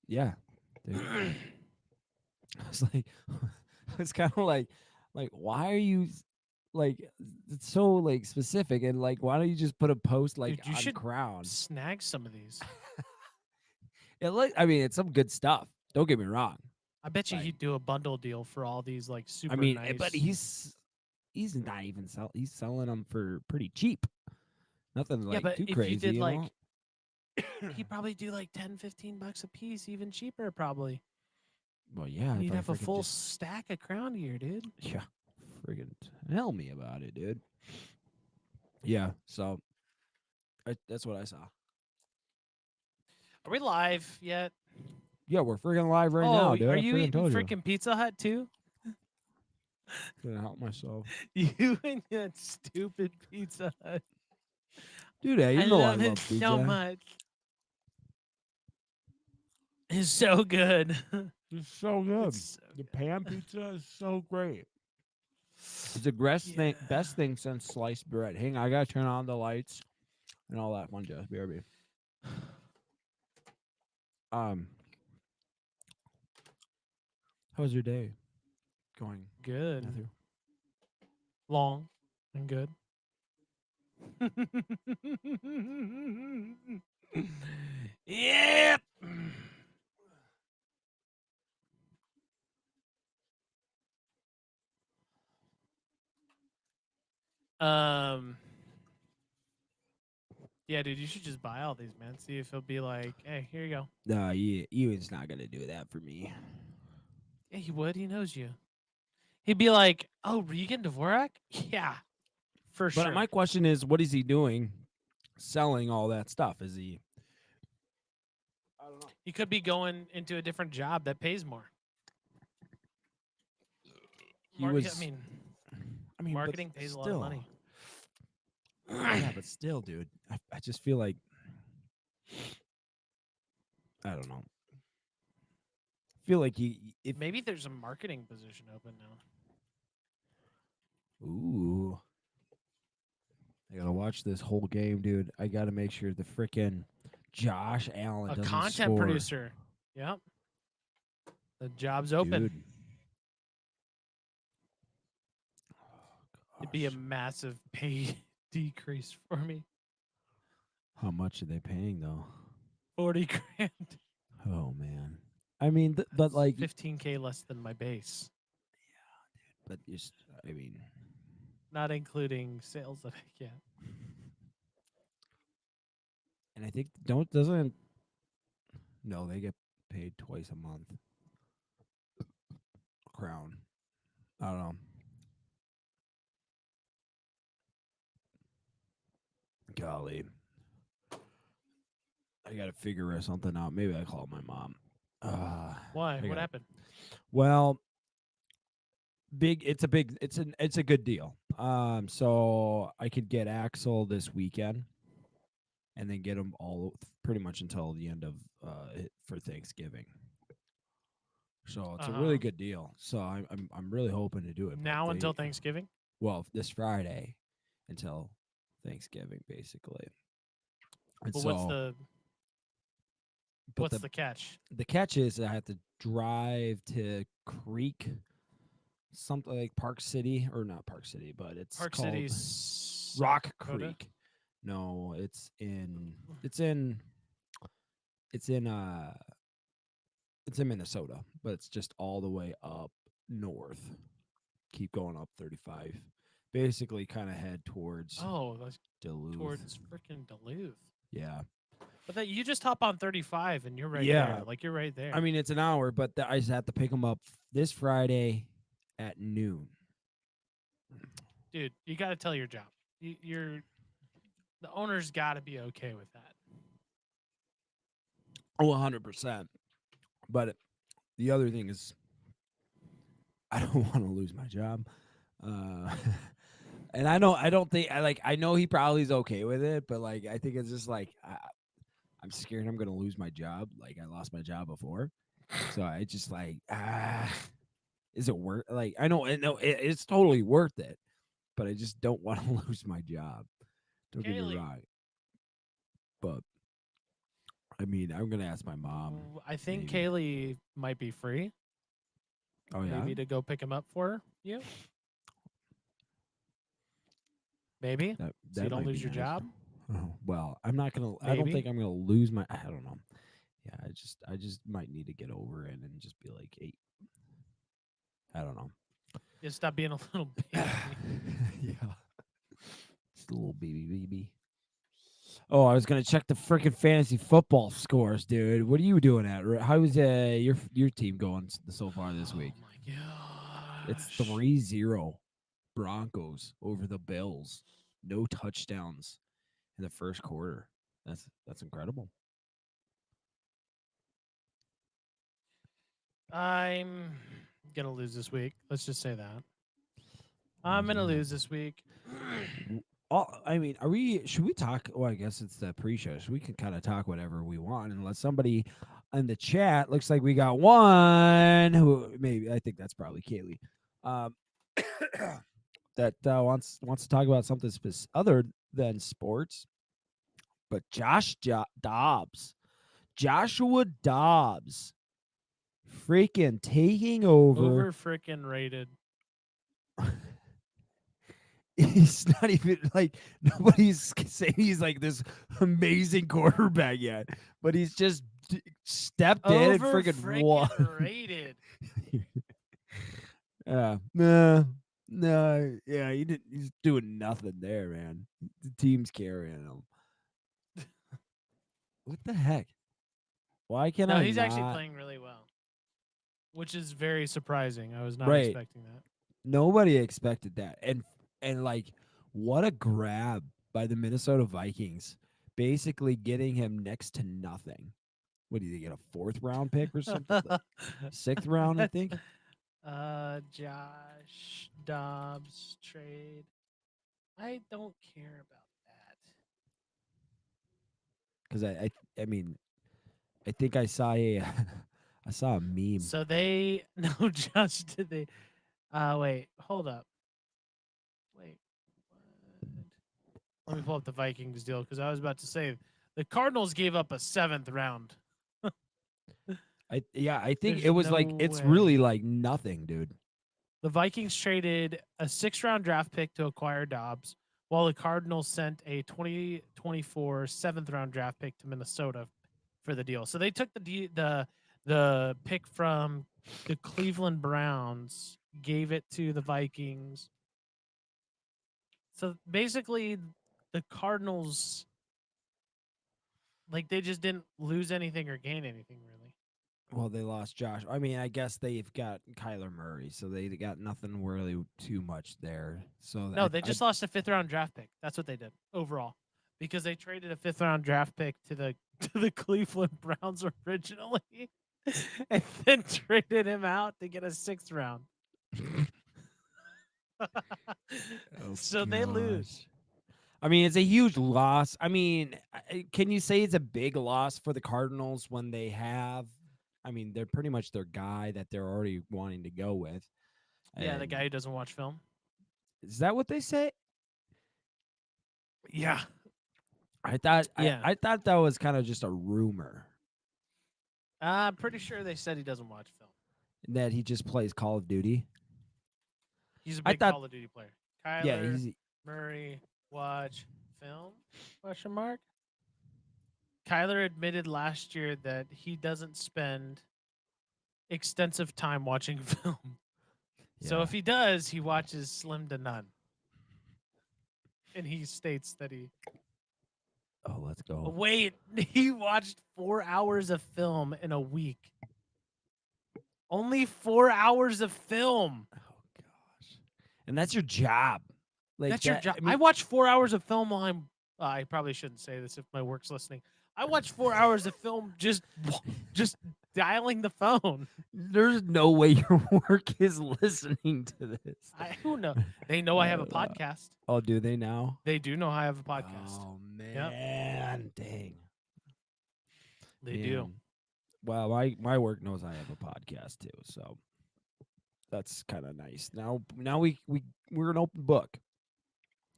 Yeah, dude. I was like, it's kind of like, why are you like? It's so like specific, and like, why don't you just put a post like Dude, you on should Crown? snag some of these. I mean, it's some good stuff. Don't get me wrong. I bet you Like, he'd do a bundle deal for all these like I super mean, but nice. he's not even he's selling them for pretty cheap. Nothing Yeah, like but too if you crazy, did you know. like he'd probably do like 10, 15 bucks a piece, even cheaper probably. Well, yeah, And if you'd I have a freaking full just stack of crown gear, dude. yeah, friggin' tell me about it, dude. Yeah, so that's what I saw. Are we live yet? Yeah, we're freaking live right Oh, now, dude. are I you freaking eating told you. freaking Pizza Hut too? Gonna help myself, You and that stupid Pizza Hut. dude. I You know I love it love so pizza. much. It's so good. It's so good. It's so The good. pan pizza is so great. It's the best Yeah. thing since sliced bread. Hang on, I gotta turn on the lights and all that fun jazz. BRB. Um, how was your day going, Good. Matthew? Long and good. Yep. Um. Yeah, dude, you should just buy all these, man. See if he'll be like, "Hey, here you go." No, Ewan's not gonna do that for me. Yeah, he would. He knows you. He'd be like, "Oh, Regan Dvorak? Yeah, for But sure." my question is, what is he doing, selling all that stuff? Is he? I don't know. He could be going into a different job that pays more. He I was. mean, I mean, but marketing pays a lot of still, money. yeah, but still, dude. I just feel like I don't know. Feel like he if Maybe there's a marketing position open now. ooh, I gotta watch this whole game, dude. I gotta make sure the frickin' Josh Allen A doesn't content score, producer. Yep. The job's open. dude. Oh, It'd be a gosh, massive pay decrease for me. how much are they paying though? 40 grand. Oh man, I mean, but That's like, 15K less than my base, but just, I mean, not including sales that I get. and I think don't doesn't no they get paid twice a month. Crown, I don't know. Golly, I gotta figure something out. Maybe I call my mom. Why? I What got happened? well, it's a good deal. So I could get Axel this weekend and then get them all pretty much until the end of for Thanksgiving. So it's Uh a really huh. good deal. So I'm really hoping to do it, but Now they until Thanksgiving. well this Friday until Thanksgiving basically. And But what's so, the but what's the catch? the catch is I have to drive to Creek, something like Park City or not Park City, but it's Park City, called South Rock Dakota. Creek. No, it's in it's in Minnesota, but it's just all the way up north. Keep going up 35. Basically kind of head towards Oh, that's Duluth. towards freaking Duluth. Yeah. But that you just hop on 35 and you're right there. Yeah. Like you're right I there, mean, it's an hour, but I just have to pick them up this Friday at noon. dude. You got to tell your job. You're the owner's got to be okay with that. Oh, 100%. But the other thing is, I don't want to lose my job. Uh, and I don't think, I know he probably is okay with it, but like, I think it's just like, I'm scared I'm going to lose my job. Like, I lost my job before. So I just like, is it worth, like, I know it's totally worth it, but I just don't want to lose my job. Don't get me Kaylee, wrong. But I mean, I'm gonna ask my mom. I think Maybe. Kaylee might be free, Oh yeah. maybe to go pick him up for you. Maybe. So you That don't might be lose your nice. job. Oh, well, I'm not gonna. I don't Maybe. think I'm gonna lose my. I don't know. Yeah, I just might need to get over it and just be like, hey, I don't know. Just stop being a little baby. Yeah, just a little baby. Oh, I was gonna check the freaking fantasy football scores, dude. What are you doing at? How's your team going so far this Oh week? my It's gosh. 3-0 Broncos over the Bills. No touchdowns in the first quarter. That's incredible. I'm gonna lose this week. Let's just say that. Why I'm is gonna that? lose this week. Oh, I mean, are we? Should we talk? Well, I guess it's the pre-show, so we can kind of talk whatever we want, unless somebody in the chat looks like we got one who maybe I think that's probably Kaylee, um, that wants to talk about something other than sports. But Joshua Dobbs, freaking taking over. Over freaking rated. He's not even like nobody's saying he's like this amazing quarterback yet, but he's just stepped in and Over freaking won. freaking rated. No, yeah, he didn't. He's doing nothing there, man. The team's carrying him. What the heck? Why can No, I he's actually not? playing really well, which is very surprising. I was not Right, expecting that. nobody expected that, and like, what a grab by the Minnesota Vikings, basically getting him next to nothing. What do you get, a fourth round pick or something? Sixth round, I What? think. Josh Dobbs trade. I don't care about that. Because I mean, I think I saw a I saw a meme. So they no just did they wait, hold up. Wait. What? Let me pull up the Vikings deal because I was about to say the Cardinals gave up a 7th round. I think it There's was no like it's really way. like nothing, dude. The Vikings traded a 6th round draft pick to acquire Dobbs, while the Cardinals sent a 2024 7th round draft pick to Minnesota for the deal. So they took the pick from the Cleveland Browns, gave it to the Vikings. So basically, the Cardinals, like, they just didn't lose anything or gain anything really. Well, they lost Josh. I mean, I guess they've got Kyler Murray, so they got nothing really too much there. So No, they just lost a 5th round draft pick. That's what they did overall, because they traded a 5th round draft pick to the to the Cleveland Browns originally, and then traded him out to get a 6th round. oh So they lose. gosh. I mean, it's a huge loss. I mean, can you say it's a big loss for the Cardinals when they have? I mean, they're pretty much their guy that they're already wanting to go with. Yeah, the And guy who doesn't watch film. is that what they say? Yeah, I yeah. I thought that was kind of just a rumor I'm pretty sure they said he doesn't watch film. that he just plays Call of Duty. He's a I big thought, Call of Duty player. yeah, Kyler he's Murray watch film? Question mark. Kyler admitted last year that he doesn't spend extensive time watching film. So yeah. if he does, he watches slim to none. And he states that he Oh, let's go. wait, he watched 4 hours of film in a week. Only 4 hours of film. Oh gosh, and that's your job, like That's your that. job. I I mean, watch 4 hours of film while I'm. I probably shouldn't say this if my work's listening. I watch 4 hours of film just dialing the phone. there's no way your work is listening to this. I who know. They know I have a Uh, podcast. oh, do they now? They do know I have a podcast. Oh Yep, man, dang they do. man. Well, my work knows I have a podcast too, so that's kind of nice. Now we're an open book.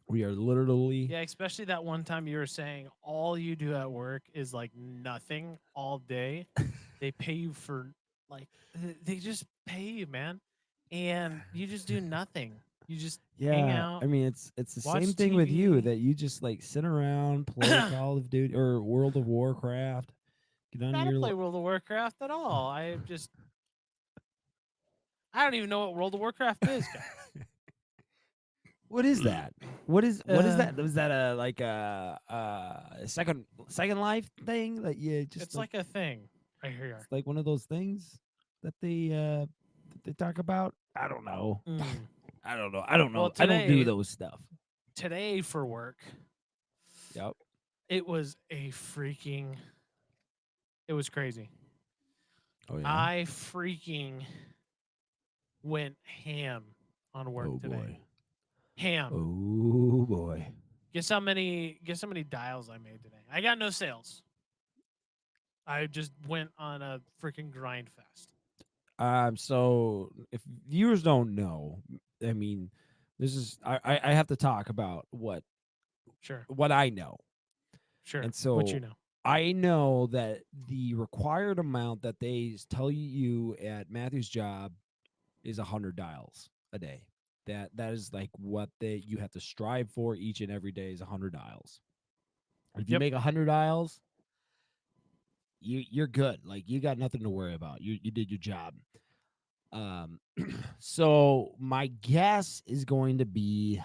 We are literally Yeah, especially that one time you were saying all you do at work is like nothing all day. They pay you for like they just pay you, man. And you just do nothing. You just hang yeah. out, I mean, it's the same watch thing with you TV. that you just like sit around, play I Call of Duty or World of Warcraft. Get on don't your play World of Warcraft at all. I don't even know what World of Warcraft is, guys. What is that? What is Uh, that? Was that a like a second life thing that you just it's like? like a thing. I It's hear. like one of those things that they talk about. I don't know. Mm. I don't know. I don't Well, know. I don't do today those stuff. today for work, Yep. it was a freaking it was crazy. Oh yeah. I freaking went ham on work Oh today. boy. Ham. Oh boy. Guess how many dials I made today. I got no sales. I just went on a freaking grind fest. So if viewers don't know, I mean, this is I have to talk about Sure. what I know. Sure. And What you so know. I know that the required amount that they tell you at Matthew's job is 100 dials a day. That is like what you have to strive for each and every day is 100 dials. If you Yep. make 100 dials, you're good. Like you got nothing to worry about. You did your job. Um so my guess is going to be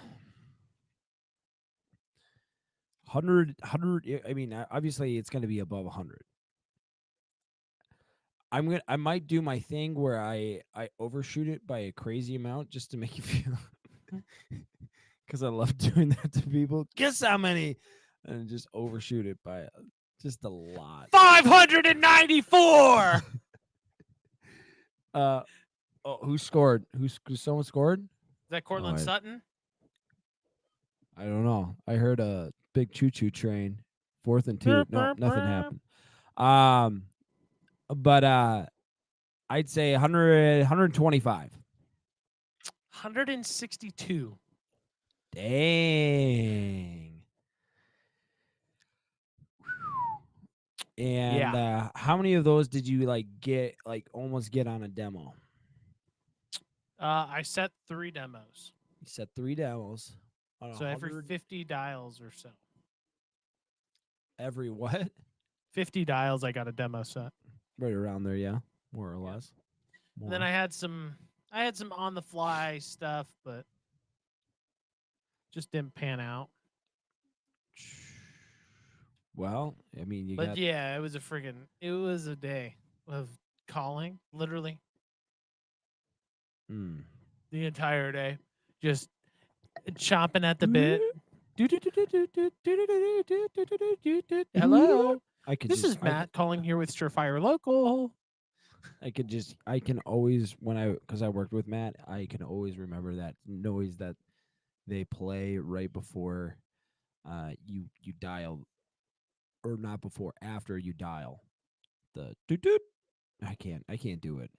100. I mean, obviously it's going to be above 100. I might do my thing where I overshoot it by a crazy amount just to make you feel because I love doing that to people. Guess how many, and just overshoot it by just a lot. 594. Is Uh oh, who scored? Someone scored? that Oh, Cortland Sutton? I don't know. I heard a big choo choo train. 4th and 2. No, nothing happened. Um, but I'd say 100, 125. 162. Dang. And Yeah. how many of those did you like get like almost get on a demo? I set 3 demos. You said 3 demos on So every 100 50 dials or so. every what? 50 dials I got a demo set. Right around there, yeah, more or Yeah. less. And then More. I had some on the fly stuff, but just didn't pan out. Well, I mean, you But got yeah, it was a day of calling, literally mm. the entire day, just chomping at the bit. Hello, I could this just is Matt calling here with Surefire Local. I can always when I because I worked with Matt, I can always remember that noise that they play right before you dial, or not before, after you dial the doot doot. I can't do it.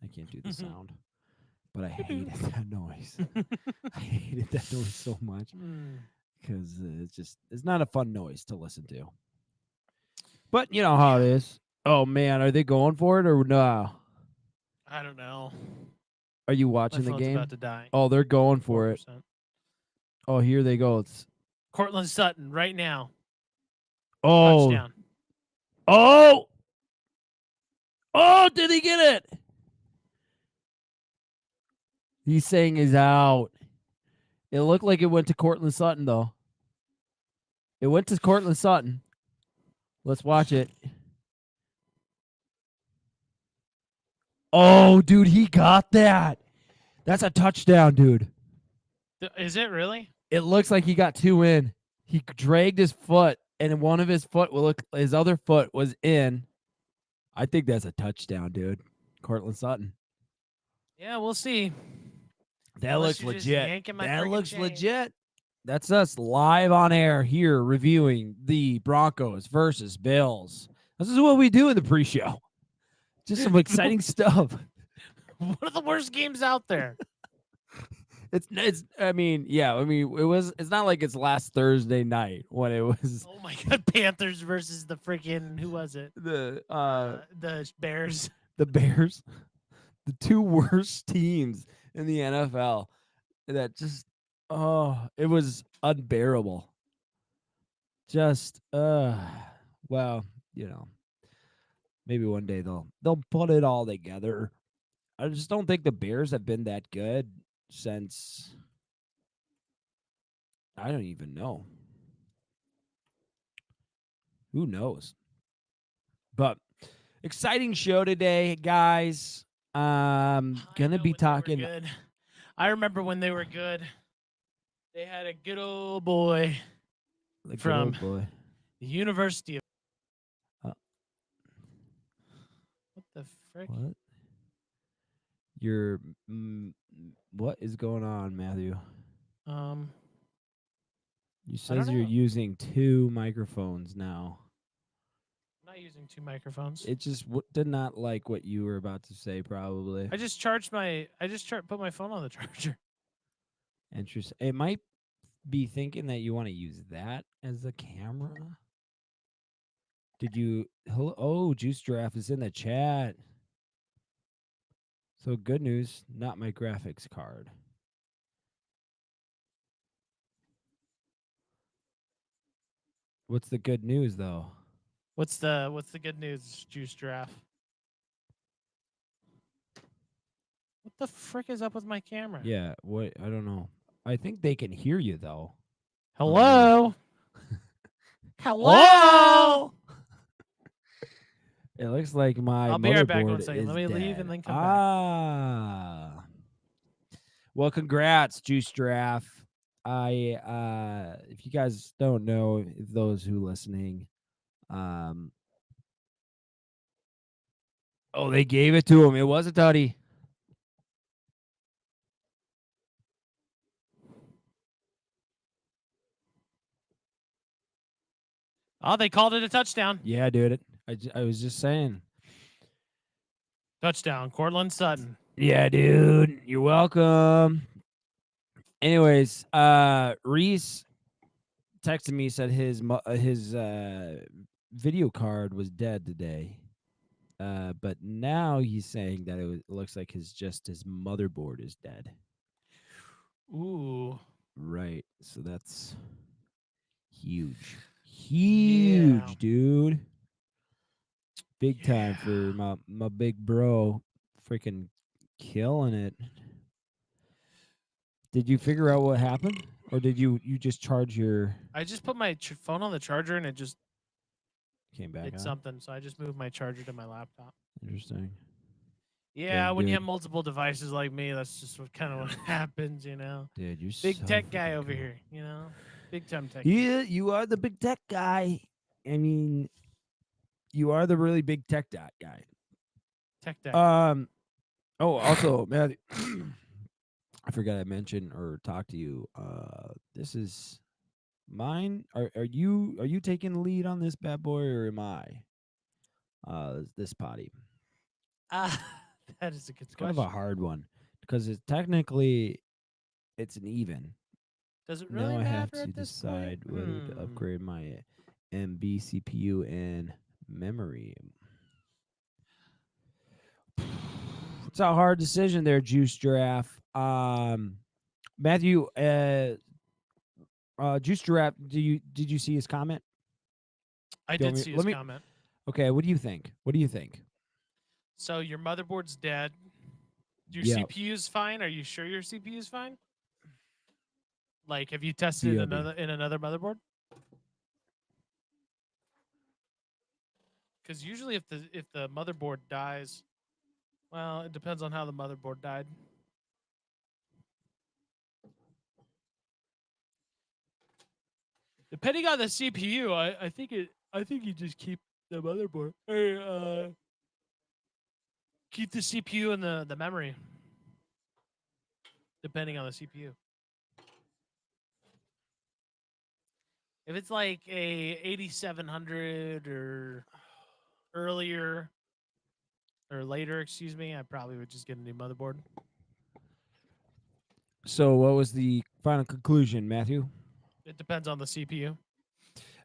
I can't do the sound, but I hated that noise. I hated that noise so much because it's not a fun noise to listen to. But you know how Yeah, it is. Oh man, are they going for it or no? I don't know. Are you My watching the phone's about game? to die. Oh, they're going for it. 4%. Oh, here they go. It's Cortland Sutton right now. oh Touchdown. oh oh! Did he get it? He's saying he's out. It looked like it went to Cortland Sutton though. It went to Cortland Sutton. Let's watch it. Oh, dude, he got that. That's a touchdown, dude. Is it really? It looks like he got 2 in. He dragged his foot, and one of his other foot was in. I think that's a touchdown, dude. Cortland Sutton. Yeah, we'll see. That Unless looks you're just legit. yanking my That friggin' looks chain. legit. That's us live on air here reviewing the Broncos versus Bills. This is what we do in the pre-show. Just some exciting stuff. One of the worst games out there. It's I mean, yeah, I mean, it's not like it's last Thursday night when it was Oh my god, Panthers versus the freaking who was it? The Bears. the Bears, the two worst teams in the NFL that just it was unbearable. Just well, you know, maybe one day they'll put it all together. I just don't think the Bears have been that good since I don't even know. Who knows? But exciting show today, guys. I Gonna know be when they were talking good. I remember when they were good. They had a good old boy the good from old boy. the University of Uh, what the frick? what? Your mm, what is going on, Matthew? Um, You I don't says you're know. using two microphones now. I'm not using two microphones. It just did not like what you were about to say. Probably I just put my phone on the charger. interesting. It might be thinking that you want to use that as a camera. Did you? Hello, oh, Juice Giraffe is in the chat. So good news, not my graphics card. What's the good news though? What's the good news, Juice Giraffe? What the frick is up with my camera? Yeah, what I don't know. I think they can hear you though. On the Hello? Hello? Oh! It looks like my I'll be right back motherboard 1 second. Let is me leave and dead. then come back. Ah. Well, congrats, Juice Giraffe. If you guys don't know, if those who listening, um oh, they gave it to him. It was a tutty. Oh, they called it a touchdown. Yeah, dude. I was just saying. Touchdown, Cortland Sutton. Yeah, dude. You're welcome. Anyways, Reese texted me, said his video card was dead today. But now he's saying that it looks like his motherboard is dead. Ooh. Right. So that's huge. Yeah. Huge, dude. Big time for Yeah. my big bro. Freaking killing it. Did you figure out what happened? Or did you just charge your I just put my phone on the charger and it just came back did on? something. So I just moved my charger to my laptop. Interesting. Yeah, Dang, when you dude. have multiple devices like me, that's just what kind of what happens, Dude, you're Big so tech guy freaking over cool. here. Big time tech. Yeah, you are the big tech guy. I mean, you are the really big tech guy. Tech deck. Oh, also, Matthew, I forgot I mentioned or talked to you. This is mine. Are you taking the lead on this bad boy or am I? This potty. Ah, that is a good It's kind of a question. hard one because it's technically it's an even. Does it Now really I have matter to at this point? decide whether to upgrade my MB CPU and memory. It's a hard decision there, Juice Giraffe. Matthew, Juice Giraffe, did you see his comment? I Do you want did me, see his let me. comment. Okay, what do you think? What do you think? So your motherboard's dead. Your Yeah, CPU's fine. Are you sure your CPU's fine? Like, have you tested BRB. in another motherboard? Because usually, if the motherboard dies, well, it depends on how the motherboard died. Depending on the CPU, I think you just keep the motherboard. Or, keep the CPU and the memory. Depending on the CPU. If it's like a 8700 or earlier or later, excuse me, I probably would just get a new motherboard. So, what was the final conclusion, Matthew? It depends on the CPU.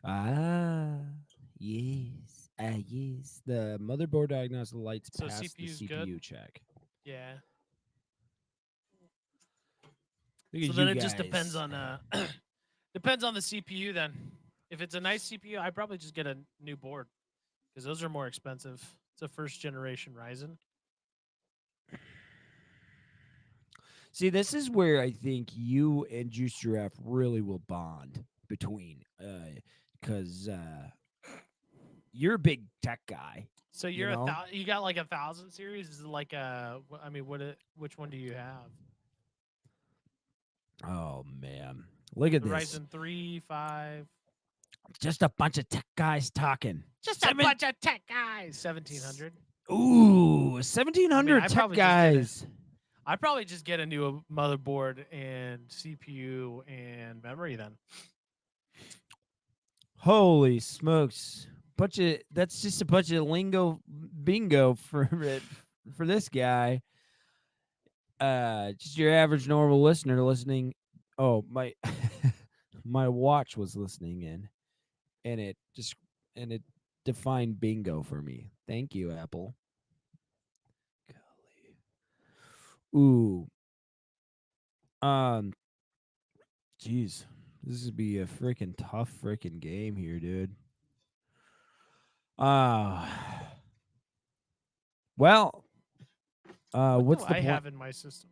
Ah, yes. Yes. The motherboard diagnostic lights So passed the CPU's good. CPU check. Yeah. Look So at then you it just depends guys. on depends on the CPU then. If it's a nice CPU, I probably just get a new board because those are more expensive. It's a first generation Ryzen. See, this is where I think you and Juice Giraffe really will bond between, because you're a big tech guy, So you you're know. you got like 1,000 series. Is it like I mean, which one do you have? Oh man, look at The this! Ryzen 3, 5. Just a bunch of tech guys talking. Just a Seven. bunch of tech guys. 1700. Ooh, I mean, 1,700 tech guys. I'd probably just get a new motherboard and CPU and memory then. Holy smokes! Bunch of that's just a bunch of lingo bingo for it for this guy. Just your average normal listener listening. Oh my, my watch was listening in, and it defined bingo for me. Thank you, Apple. Golly. Ooh, um, jeez, this would be a freaking tough freaking game here, dude. Uh well, What do what's the I point have in my system?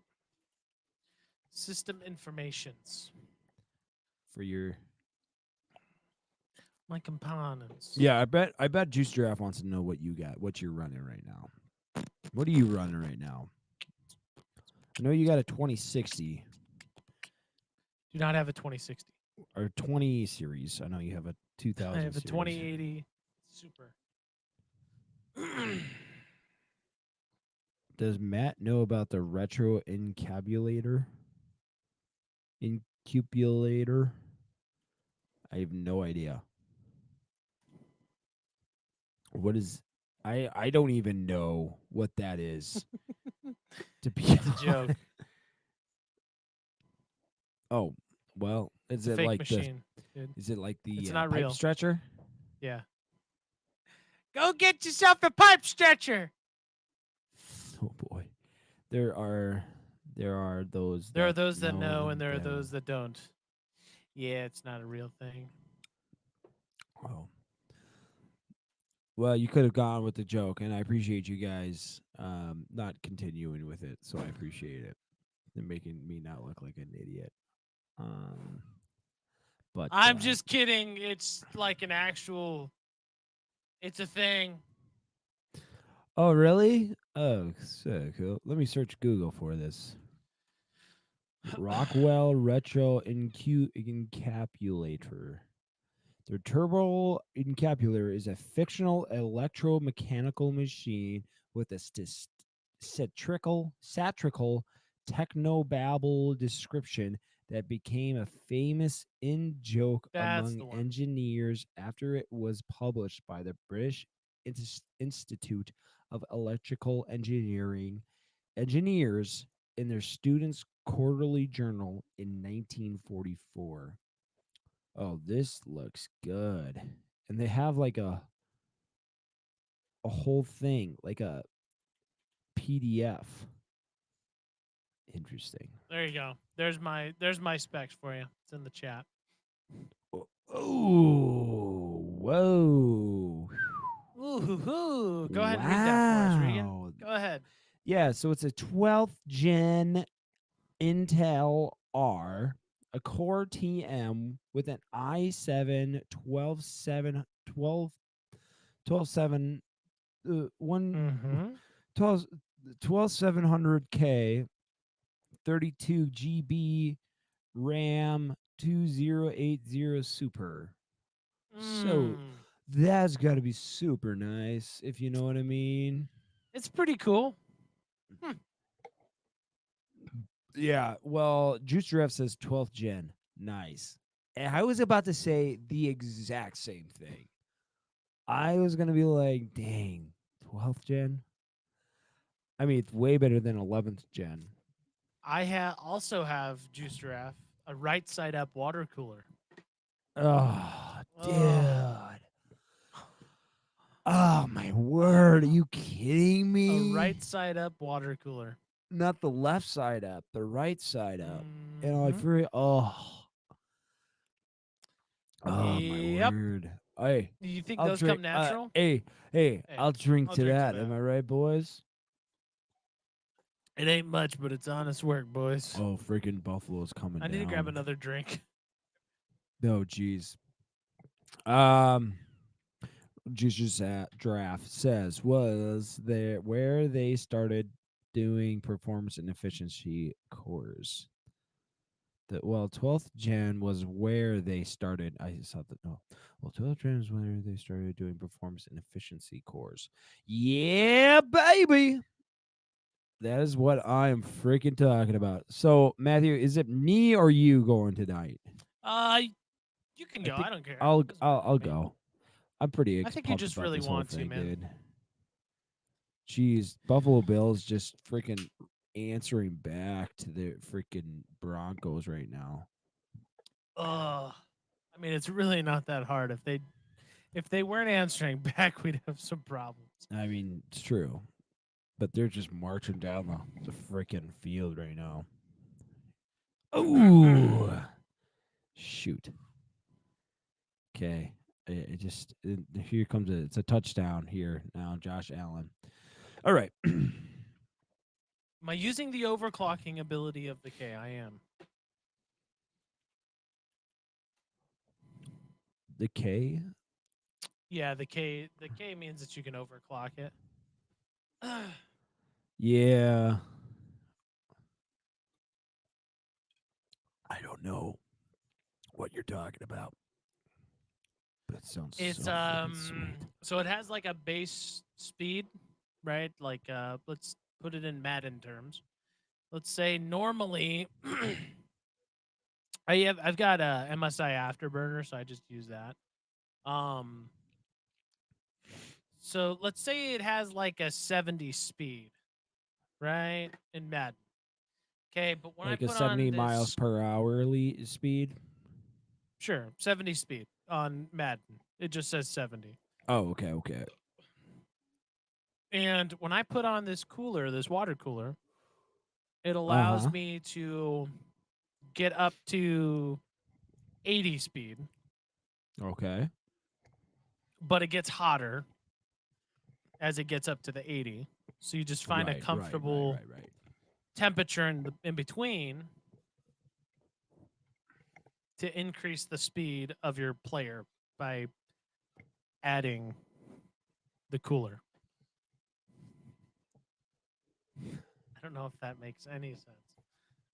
System informations. for your? My components. Yeah, I bet Juice Giraffe wants to know what you got, what you're running right now. What are you running right now? I know you got a 2060 Do not have a 2060. or 20 series. I know you have a I 2000 have a series. 2080 Super. Does Matt know about the retro incubulator? Incubulator? I have no idea. What is I don't even know what that is. To be It's a honest. joke. Oh, well, It's a fake machine, dude. is it like It's the not pipe real. stretcher? Yeah. Go get yourself a pipe stretcher. Oh boy. There are there are those There are that those that know know and and there are don't. those that don't. Yeah, it's not a real thing. Oh. Well, you could have gone with the joke, and I appreciate you guys not continuing with it. So I appreciate it and making me not look like an idiot. Um, but I'm just kidding. It's like an actual. It's a thing. oh really? Oh, so cool. Let me search Google for this. Rockwell Retro Encapulator. The turbo encapulator is a fictional electromechanical machine with a satirical technobabble description that became a famous in-joke That's among the one. engineers after it was published by the British Institute of Electrical Engineers in their students' quarterly journal in 1944. Oh, this looks good. And they have like a whole thing, like a PDF. Interesting. There you go. There's my specs for you. It's in the chat. Oh, whoa. Ooh, hoo, hoo. Go ahead and read that for us, Regan. Wow. Go ahead. Yeah, so it's a 12th gen Intel R, a Core TM with an i7 12 one Mm-hmm. 12 12700K 32 GB RAM 2080 Super. So Mm. that's got to be super nice, if you know what I mean. It's pretty cool. Yeah, well, Juice Giraffe says 12th gen. Nice. And I was about to say the exact same thing. I was going to be like, dang, 12th gen? I mean, it's way better than 11th gen. Also have juice giraffe a right side up water cooler. Oh, Oh, dude. Oh my word. Are you kidding a me? right side up water cooler. Not the left side up, the right side up. I Hmm. feel oh my Yep. word. Hey, Do you think I'll those drink come natural? hey, Hey, I'll drink I'll to drink to that. Am that. I right, boys? It ain't much, but it's honest work, boys. Oh, freaking Buffalo's coming I need to grab down. another drink. No, jeez. Um Juice's draft says was there where they started doing performance and efficiency cores. Well, 12th gen was where they started. I saw that. No, well, 12th gen is where they started doing performance and efficiency cores. Yeah, baby. That is what I'm freaking talking about. So, Matthew, is it me or you going tonight? Uh, you can I go. think I don't care. I'll Doesn't I'll matter I'll to me. go. I'm pretty I think you pumped just about really this whole want to, thing, man. dude. Jeez, Buffalo Bills just freaking answering back to the freaking Broncos right now. Ugh. I mean, it's really not that hard. If they weren't answering back, we'd have some problems. I mean, it's true, but they're just marching down the freaking field right now. Ooh, shoot. Okay, here comes it's a touchdown here now, Josh Allen. All right, Am I using the overclocking ability of the K? I am. the K. Yeah, the K means that you can overclock it. Yeah, I don't know what you're talking about, but it sounds It's so freaking sweet. so it has like a base speed, right? Like let's put it in Madden terms. Let's say normally I've got a MSI Afterburner, so I just use that. Um so let's say it has like a 70 speed, right? In Madden. Okay, but when I Like a put on 70 miles this per hourly speed. sure, 70 speed on Madden. It just says 70. Oh, okay, okay. And when I put on this cooler, this water cooler, it Uh allows huh. me to get up to 80 speed, Okay. but it gets hotter as it gets up to the 80. So you just find a Right, right, right, comfortable right, right. temperature in between to increase the speed of your player by adding the cooler. I don't know if that makes any sense,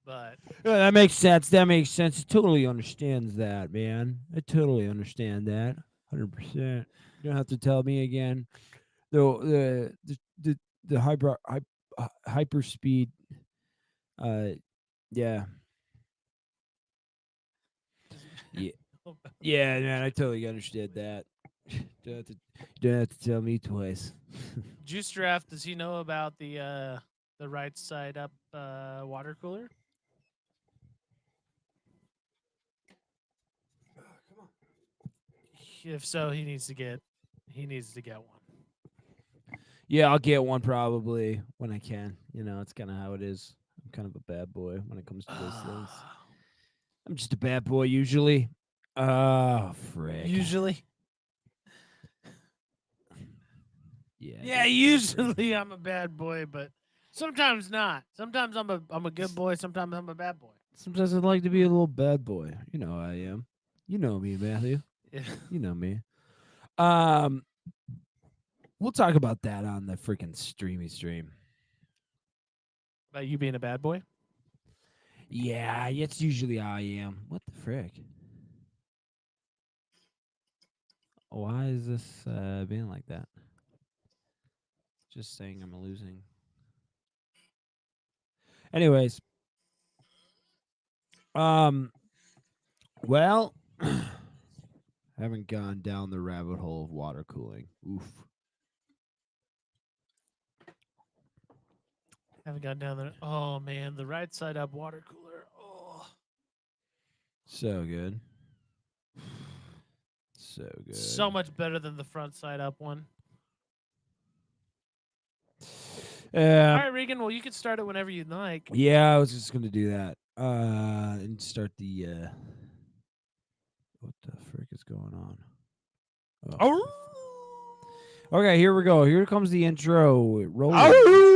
but Yeah, that makes sense. That makes sense. It totally understands that, man. I totally understand that. 100%. You don't have to tell me again. Though the hyper speed. Uh, yeah, doesn't yeah, know about yeah, man. I hyperspeed. totally understood that. don't have to, don't have to tell me twice. Juice Draft, does he know about the right side up water cooler? If so, he needs to get one. Yeah, I'll get one probably when I can. It's kind of how it is. I'm kind of a bad boy when it comes to those things. I'm just a bad boy usually. Oh, frick. Usually, Yeah, I yeah, guess so, usually frick. I'm a bad boy, but sometimes not. Sometimes I'm a good boy. Sometimes I'm a bad boy. Sometimes I'd like to be a Hmm. little bad boy. You know I am. You know me, Matthew. Yeah. You know me. Um, we'll talk about that on the freaking streamy stream. About you being a bad boy? Yeah, it's usually how I am. What the frick? Why is this being like that? Just saying I'm losing. Anyways, um, well, haven't gone down the rabbit hole of water cooling. Oof. Haven't gone down there. Oh man, the right side up water cooler. Oh, So good. So good. so much better than the front side up one. All Um, right, Regan. Well, you can start it whenever you'd like. yeah, I was just gonna do that. And start the. What the frick is going on? Oh. Oh. Okay, here we go. Here comes the intro. Roll it.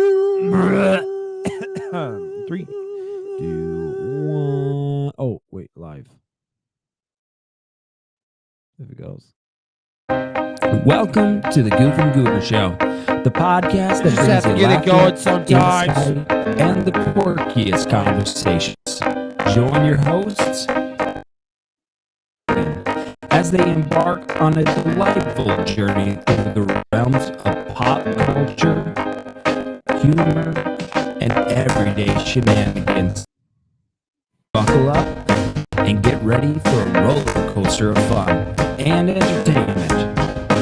3, 2, 1. Oh, wait, live. There it goes. Welcome to the Goof and Goober Show, the podcast that just have to brings get you it going laughter, sometimes. insight, and the quirkiest conversations. Join your hosts as they embark on a delightful journey through the realms of pop culture, humor, and everyday shenanigans. Buckle up and get ready for a roller coaster of fun and entertainment.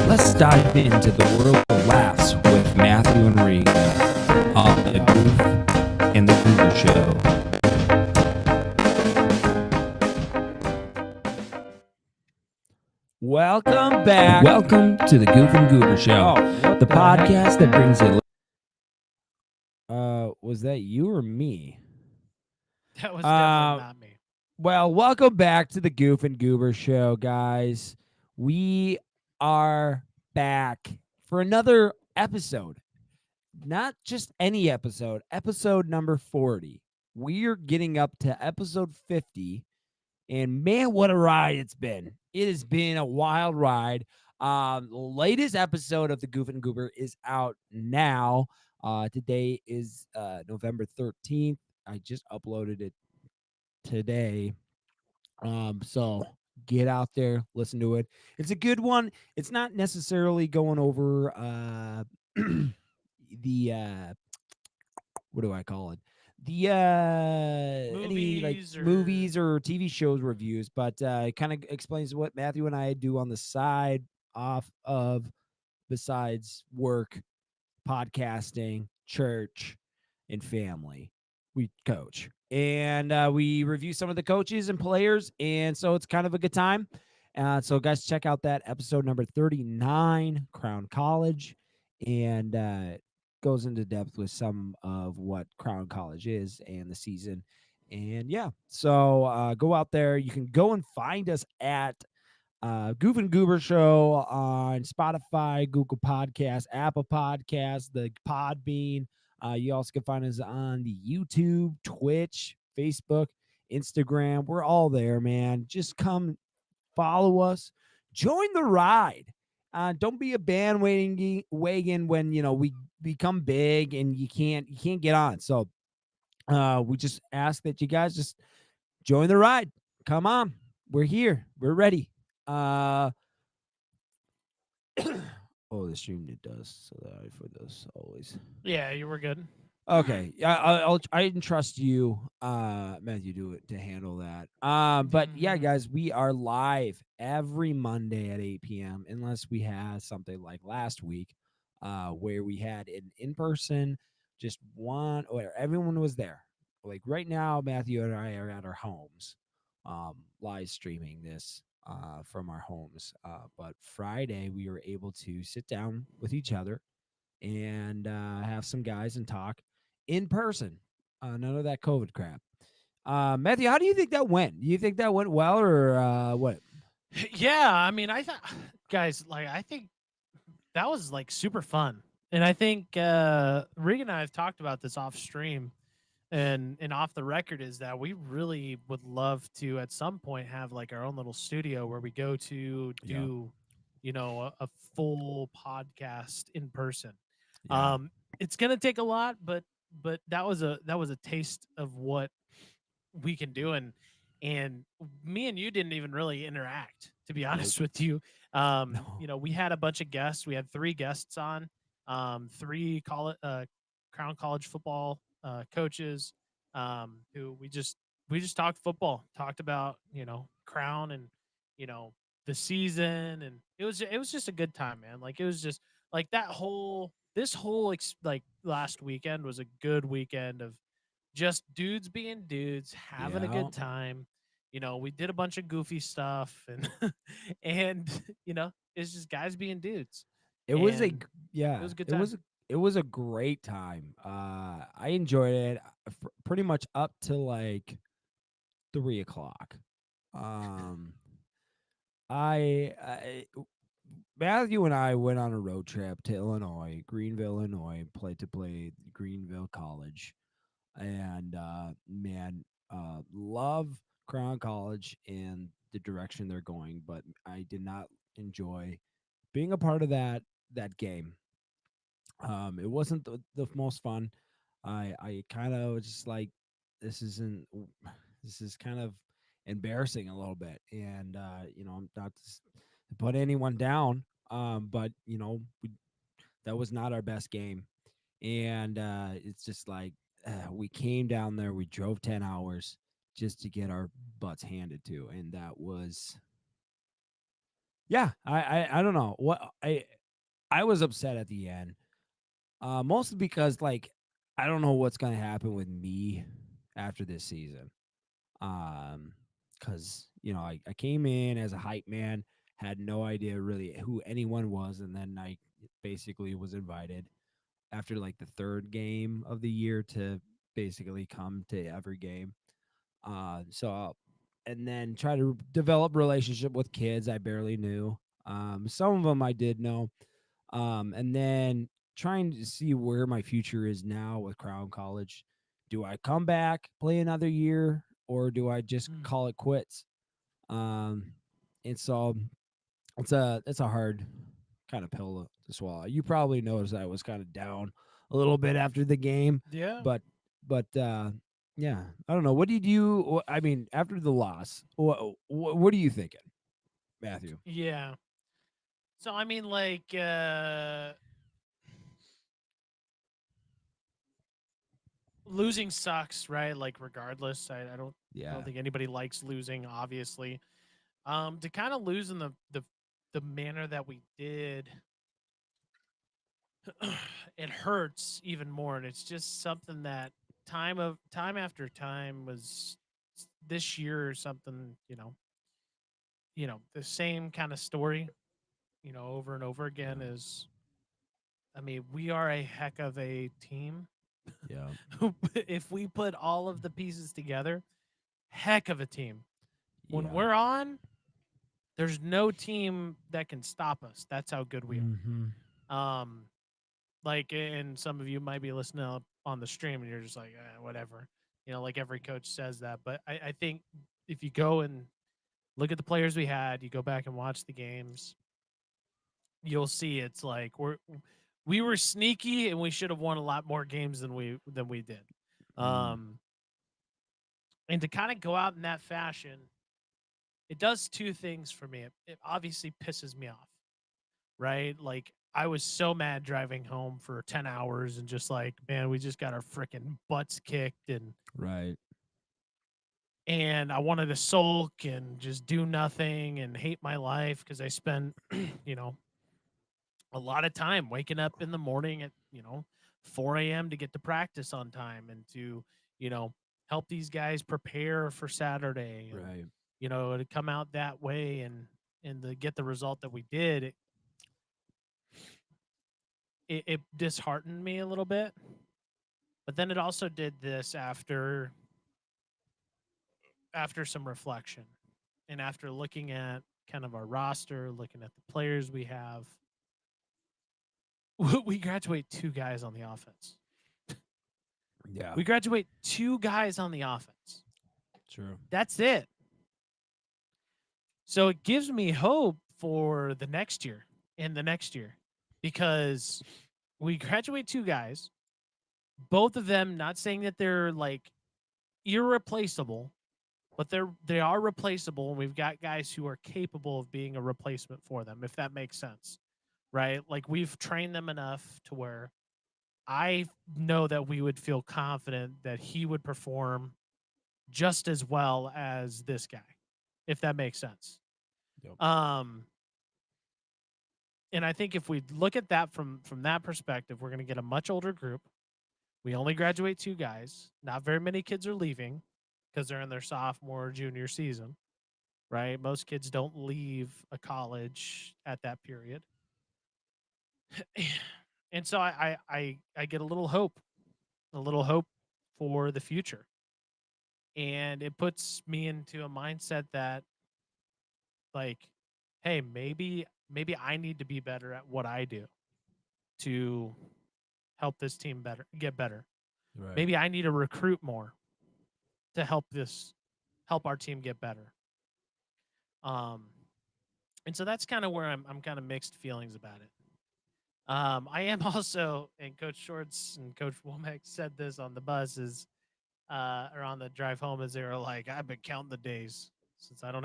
Let's dive into the world of laughs with Matthew and Regan on the Goof and the Goober Show. Welcome back. Welcome to the Goof and Goober Show, what the the heck? podcast that brings you. Was that you or me? That was definitely not me. Well, welcome back to the Goof and Goober Show, guys. We are back for another episode. Not just any episode, episode number 40. We're getting up to episode 50. And man, what a ride it's been. It has been a wild ride. The latest episode of the Goof and Goober is out now. Today is November 13th. I just uploaded it today. So get out there, listen to it. It's a good one. It's not necessarily going over the what do I call it? The any like Movies or- movies or TV shows reviews, but it kind of explains what Matthew and I do on the side off of besides work, podcasting, church, and family. We coach and we review some of the coaches and players, and so it's kind of a good time. So, guys, check out that episode number 39, Crown College, and goes into depth with some of what Crown College is and the season. And yeah, so go out there. You can go and find us at Goof and Goober Show on Spotify, Google Podcasts, Apple Podcasts, the Podbean. You also can find us on the YouTube, Twitch, Facebook, Instagram. We're all there, man. Just come follow us, join the ride. Don't be a bandwagon when we become big and you can't get on. So we just ask that you guys just join the ride. Come on, we're here, we're ready. Oh, the stream it does. So that for those always. Yeah, you were good. Okay, yeah, I trust you, Matthew, do it to handle that. But yeah, Mhm. guys, we are live every Monday at 8 p.m. unless we had something like last week, where we had an in person, just one, or everyone was there. Like right now, Matthew and I are at our homes, live streaming this from our homes. But Friday, we were able to sit down with each other and have some guys and talk in person. None of that COVID crap. Matthew, how do you think that went? Do you think that went well or what? Yeah, I mean, I thought, guys, like, I think that was like super fun, and I think Regan and I have talked about this off stream and off the record is that we really would love to at some point have like our own little studio where we go to Yeah. do, a full podcast in person. Yeah. It's gonna take a lot, but that was a taste of what we can do, and me and you didn't even really interact, to be honest with you. No. We had a bunch of guests. We had 3 guests on, three Crown College football coaches, who we just talked football, talked about Crown and the season, and it was just a good time, man. Like it was just like that whole this whole like last weekend was a good weekend of just dudes being dudes, having a Yeah. good time. We did a bunch of goofy stuff and and it's just guys being dudes. It was a And g it yeah, was a good time. it was a great time. I enjoyed it, pretty much up to, like, 3 o'clock. Um, I Matthew and I went on a road trip to Illinois, Greenville, Illinois, to play Greenville College, and, man, love Crown College and the direction they're going, but I did not enjoy being a part of that game. It wasn't the most fun. I kind of was just like, this isn't this is kind of embarrassing a little bit, and I'm not to put anyone down, but that was not our best game, and it's just like we came down there, we drove 10 hours just to get our butts handed to, and that was yeah. I don't know what I was upset at the end. Mostly because, like, I don't know what's gonna happen with me after this season. Because I came in as a hype man, had no idea really who anyone was, and then I basically was invited after like the third game of the year to basically come to every game. And then try to develop relationship with kids I barely knew. Some of them I did know, and then trying to see where my future is now with Crown College. Do I come back, play another year, or do I just Mm. call it quits? Um, and so it's a hard kind of pill to swallow. You probably noticed I was kind of down a little bit after the game, Yeah. but yeah, I don't know. What did you? I mean, after the loss, what are you thinking, Matthew? Yeah. So I mean, like, losing sucks, right? Like, regardless, I don't Yeah, think anybody likes losing, obviously. To kind of lose in the manner that we did, it hurts even more, and it's just something that time after time was this year or something. The same kind of story, over and over again. yeah, Is I mean, we are a heck of a team. yeah, If we put all of the pieces together, heck of a team. When yeah. we're on, there's no team that can stop us. That's how good we Mm-hmm. are. Like, and some of you might be listening up on the stream and you're just like, whatever. Like every coach says that. But I think if you go and look at the players we had, you go back and watch the games, you'll see it's like we were sneaky and we should have won a lot more games than we did. Mm. Um, and to kind of go out in that fashion, it does two things for me. It obviously pisses me off, right? Like, I was so mad driving home for 10 hours and just like, man, we just got our freaking butts kicked, Right. and I wanted to sulk and just do nothing and hate my life because I spent, you know, a lot of time waking up in the morning at 4 a.m. to get to practice on time and to you know help these guys prepare for Saturday, and Right. to come out that way and to get the result that we did. It disheartened me a little bit, but then it also did this after some reflection and after looking at kind of our roster, looking at the players we have. We graduate two guys on the offense. Yeah. We graduate two guys on the offense. True. That's it. So it gives me hope for the next year and the next year, because we graduate two guys, both of them, not saying that they're like irreplaceable, but they are replaceable, and we've got guys who are capable of being a replacement for them, if that makes sense. Right? Like, we've trained them enough to where I know that we would feel confident that he would perform just as well as this guy, if that makes sense. Yep. Um, And I think if we look at that from that perspective, we're going to get a much older group. We only graduate 2 guys. Not very many kids are leaving because they're in their sophomore or junior season, right? Most kids don't leave a college at that period. And so I get a little hope for the future. And it puts me into a mindset that, like, hey, maybe I need to be better at what I do to help this team get better. Right. Maybe I need to recruit more to help our team get better. Um, and so that's kind of where I'm kind of mixed feelings about it. I am also, and Coach Shorts and Coach Womack said this on the bus or on the drive home, as they were like, I've been counting the days since I don't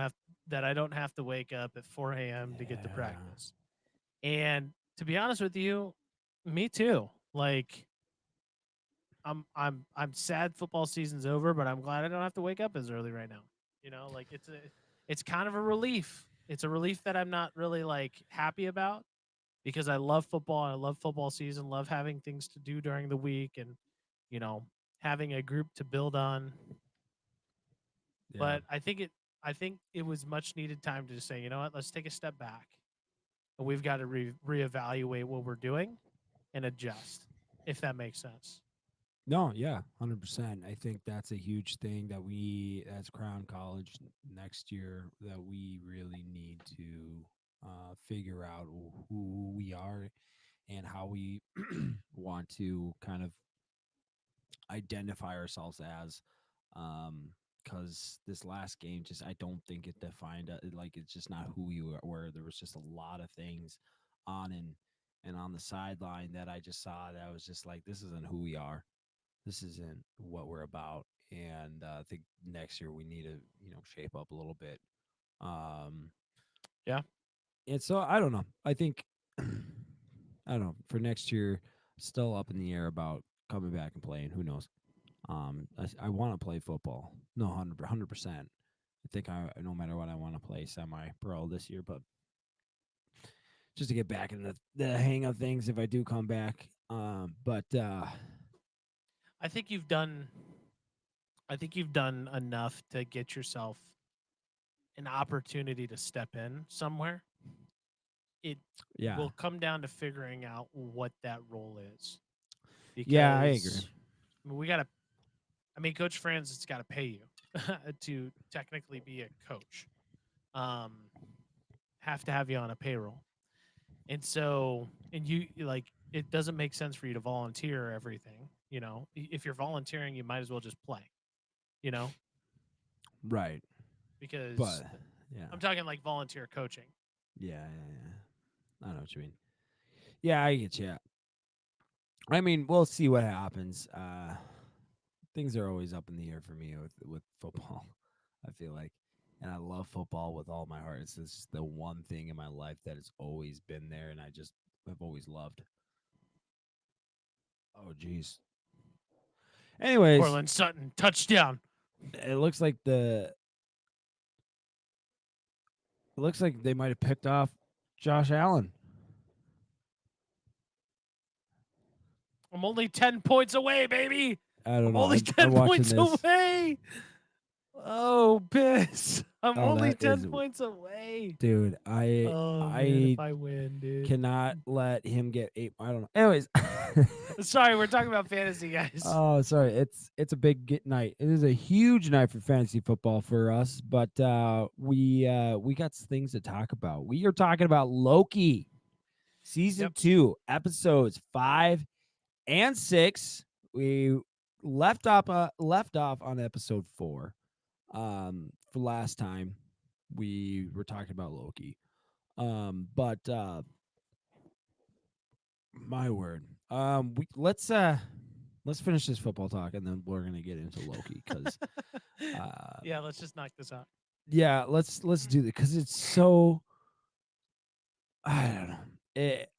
have to wake up at 4 a.m. to get to Yeah. practice. And to be honest with you, me too. Like, I'm sad football season's over, but I'm glad I don't have to wake up as early right now. Like it's kind of a relief. It's a relief that I'm not really like happy about because I love football. I love football season, love having things to do during the week and, you know, having a group to build on. Yeah. But I think it was much needed time to just say, you know what, let's take a step back. And we've got to reevaluate what we're doing and adjust, if that makes sense. No, yeah, 100%. I think that's a huge thing that we, as Crown College next year, that we really need to figure out who we are and how we want to kind of identify ourselves as. Because this last game, just I don't think it defined like it's just not who you were. There was just a lot of things on and on the sideline that I just saw that I was just like, this isn't who we are, this isn't what we're about. And I think next year we need to, shape up a little bit. Um, Yeah. and so I don't know. I think I don't know for next year. Still up in the air about coming back and playing. Who knows? I want to play football. No, 100%. I think no matter what, I want to play semi-pro this year, but just to get back in the hang of things if I do come back. But I think you've done enough to get yourself an opportunity to step in somewhere. It yeah, will come down to figuring out what that role is. yeah, I agree. Because we got to Coach Franz has got to pay you to technically be a coach. Um have to have you on a payroll. And so and you like it doesn't make sense for you to volunteer everything, If you're volunteering, you might as well just play, you know? Right, Because but yeah, I'm talking like volunteer coaching. I know what you mean. Yeah, I get you. I mean, we'll see what happens. Things are always up in the air for me with football. I feel like, and I love football with all my heart. It's just the one thing in my life that has always been there, and I just have always loved. Oh, jeez. Anyways, Cortland Sutton, touchdown. it looks like they might have picked off Josh Allen. I'm only 10 points away, baby. I don't I'm know. only I'm 10 watching points this. away. Oh, piss. I'm Oh, only that 10 is- points away. Dude, Oh, man, if I win, dude. cannot let him get 8. I don't know. Anyways, Sorry, we're talking about fantasy, guys. oh, sorry. It's a big night. It is a huge night for fantasy football for us, but we got things to talk about. We are talking about Loki, season 2, episodes 5 and 6. We left off on episode 4. For last time we were talking about Loki. But my word. Let's finish this football talk and then we're gonna get into Loki because Yeah, let's just knock this out. yeah, let's do that because it's so I don't know.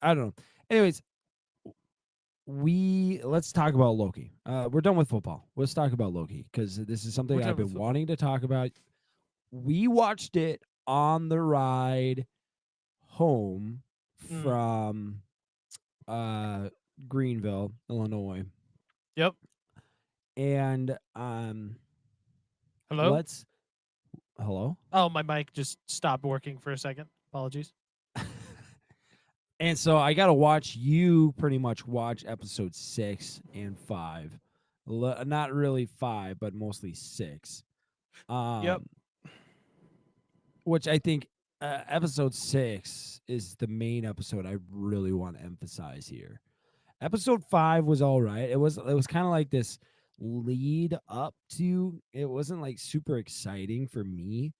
I don't know. Anyways, let's talk about Loki. We're done with football. Let's talk about Loki because this is something We're done I've been with football. wanting to talk about. We watched it on the ride home Mm. from uh Greenville, Illinois. Yep. And Hello. let's hello. Oh, my mic just stopped working for a second. Apologies. And so I got to watch you pretty much watch episode 6 and 5. Not really 5, but mostly 6. Yep. Um which I think episode 6 is the main episode I really want to emphasize here. Episode 5 was all right. It was kind of like this lead up to, it wasn't like super exciting for me.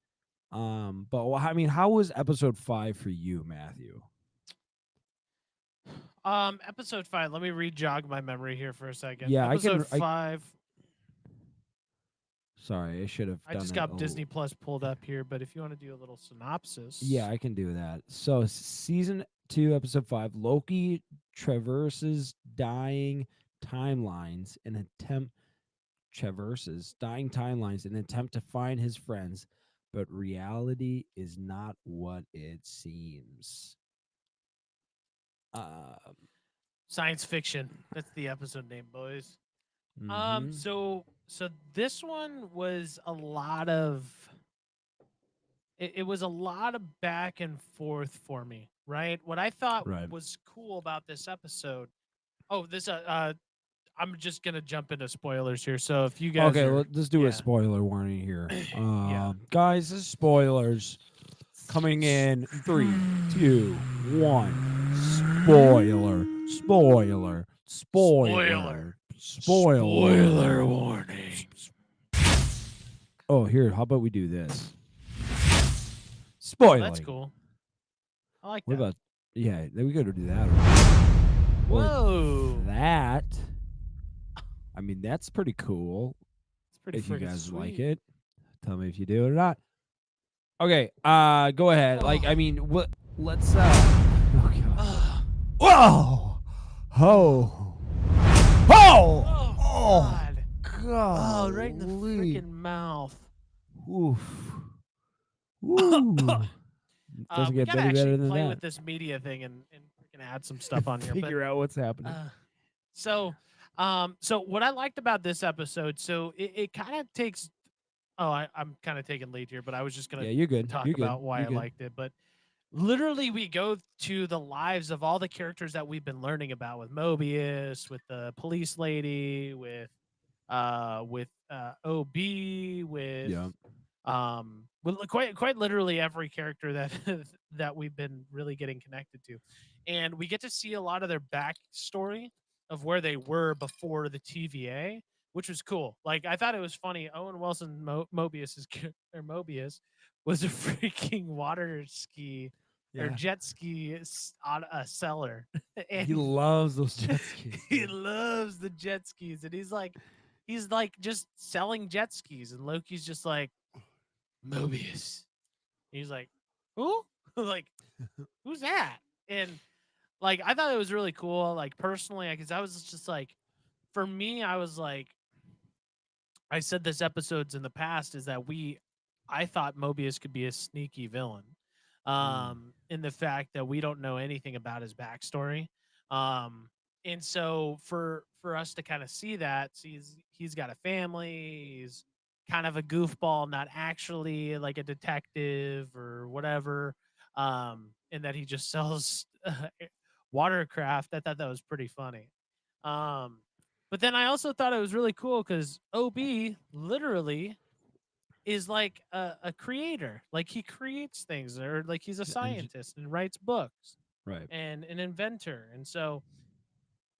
But I mean, how was episode 5 for you, Matthew? Episode 5. Let me re-jog my memory here for a second. Yeah, Episode I 5. sorry, I should have I done just it. got Disney Plus pulled up here, but if you want to do a little synopsis. Yeah, I can do that. So, season 2, episode 5, Loki traverses dying timelines in attempt to find his friends, but reality is not what it seems. Science fiction. That's the episode name, boys. Mhm. So this one was a lot of it was a lot of back and forth for me, right? What I thought Right. was cool about this episode. Oh, this I'm just gonna jump into spoilers here. So if you guys Okay, are, let's do yeah. a spoiler warning here. Yeah. Guys, this is spoilers coming in 3, 2, 1. Spoiler. Spoiler. Spoiler. Spoiler. warning. Oh, here, how about we do this? Spoiler. That's cool. I like What that. about, yeah, then we gotta do that. Or Whoa. that. I mean, that's pretty cool. It's pretty If you freaking guys sweet. like it, tell me if you do it or not. Okay, go ahead. Like, I mean, what? Let's. Oh god. Whoa! Oh! Oh! God. God! Oh, right in the freaking mouth. Oof. Ooh. Doesn't We get gotta any better actually than play that. with this media thing and freaking add some stuff on here. Figure out what's happening. So what I liked about this episode, so it kind of takes. Oh, I'm kind of taking lead here, but I was just gonna Yeah, you're good. talk You're good. about why You're I good. liked it. But literally, we go to the lives of all the characters that we've been learning about with Mobius, with the police lady, with OB, with Yeah. quite literally every character that that we've been really getting connected to, and we get to see a lot of their backstory of where they were before the TVA, which was cool. Like, I thought it was funny. Owen Wilson Mobius was a freaking water ski or jet ski on a seller, and He loves those jet skis. he loves the jet skis, and he's like just selling jet skis, and Loki's just like, Mobius. He's like, who? Like, who's that? And like, I thought it was really cool. Like, personally, because I was just like, for me, I was like, I said this episodes in the past is that I thought Mobius could be a sneaky villain, in the fact that we don't know anything about his backstory, and so for us to kind of see that, he's got a family, he's kind of a goofball, not actually like a detective or whatever, and that he just sells watercraft. I thought that was pretty funny. Um, but then I also thought it was really cool because OB literally is like a creator. Like, he creates things, or like he's a scientist and writes books Right. and an inventor. And so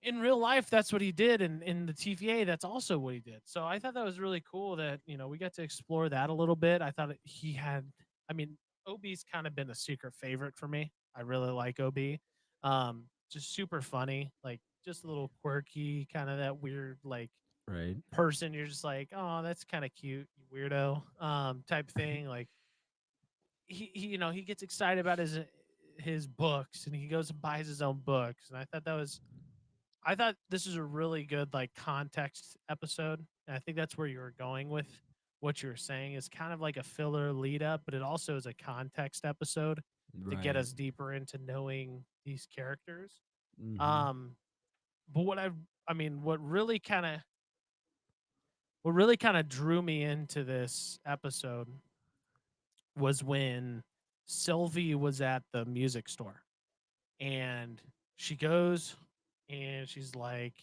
in real life, that's what he did. And in the TVA, that's also what he did. So I thought that was really cool that, we got to explore that a little bit. I thought he had, I mean, OB's kind of been a secret favorite for me. I really like OB. Just super funny, like just a little quirky, kind of that weird, like, Right. person you're just like, oh, that's kind of cute, you weirdo, type thing. Like, he gets excited about his books, and he goes and buys his own books. And I thought this is a really good, like, context episode. And I think that's where you were going with what you were saying, is kind of like a filler lead up, but it also is a context episode. to get Right. us deeper into knowing these characters. Mm-hmm. Um, but I mean, what really kind of drew me into this episode was when Sylvie was at the music store and she goes and she's like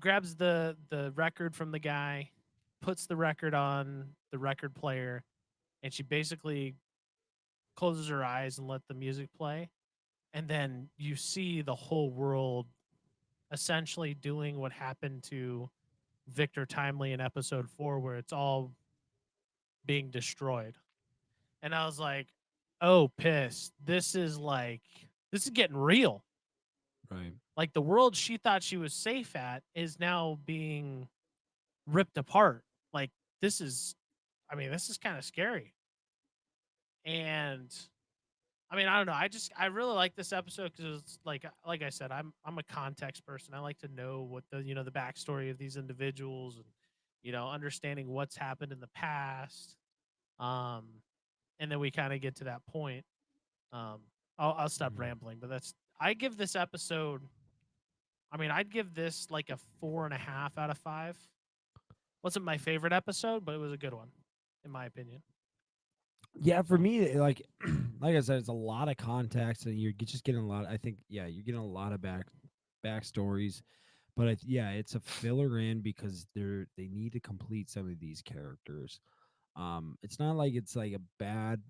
grabs the record from the guy, puts the record on the record player, and she basically closes her eyes and let the music play. And then you see the whole world essentially doing what happened to Victor Timely in episode 4, where it's all being destroyed. And I was like, oh, piss. This is getting real. Right. Like the world she thought she was safe at is now being ripped apart. Like this is, I mean, this is kind of scary. And I mean, I don't know. I really like this episode because it's like I said, I'm a context person. I like to know what the backstory of these individuals and understanding what's happened in the past. Um, and then we kind of get to that point. Um, I'll stop Mm. rambling, but I give this episode. I mean, I'd give this like a 4.5 out of 5. Wasn't my favorite episode, but it was a good one, in my opinion. Yeah, for So me, like I said, it's a lot of context, and you're just getting a lot. I think, yeah, you're getting a lot of backstories, but yeah, it's a filler in because they need to complete some of these characters. It's not like it's like a bad.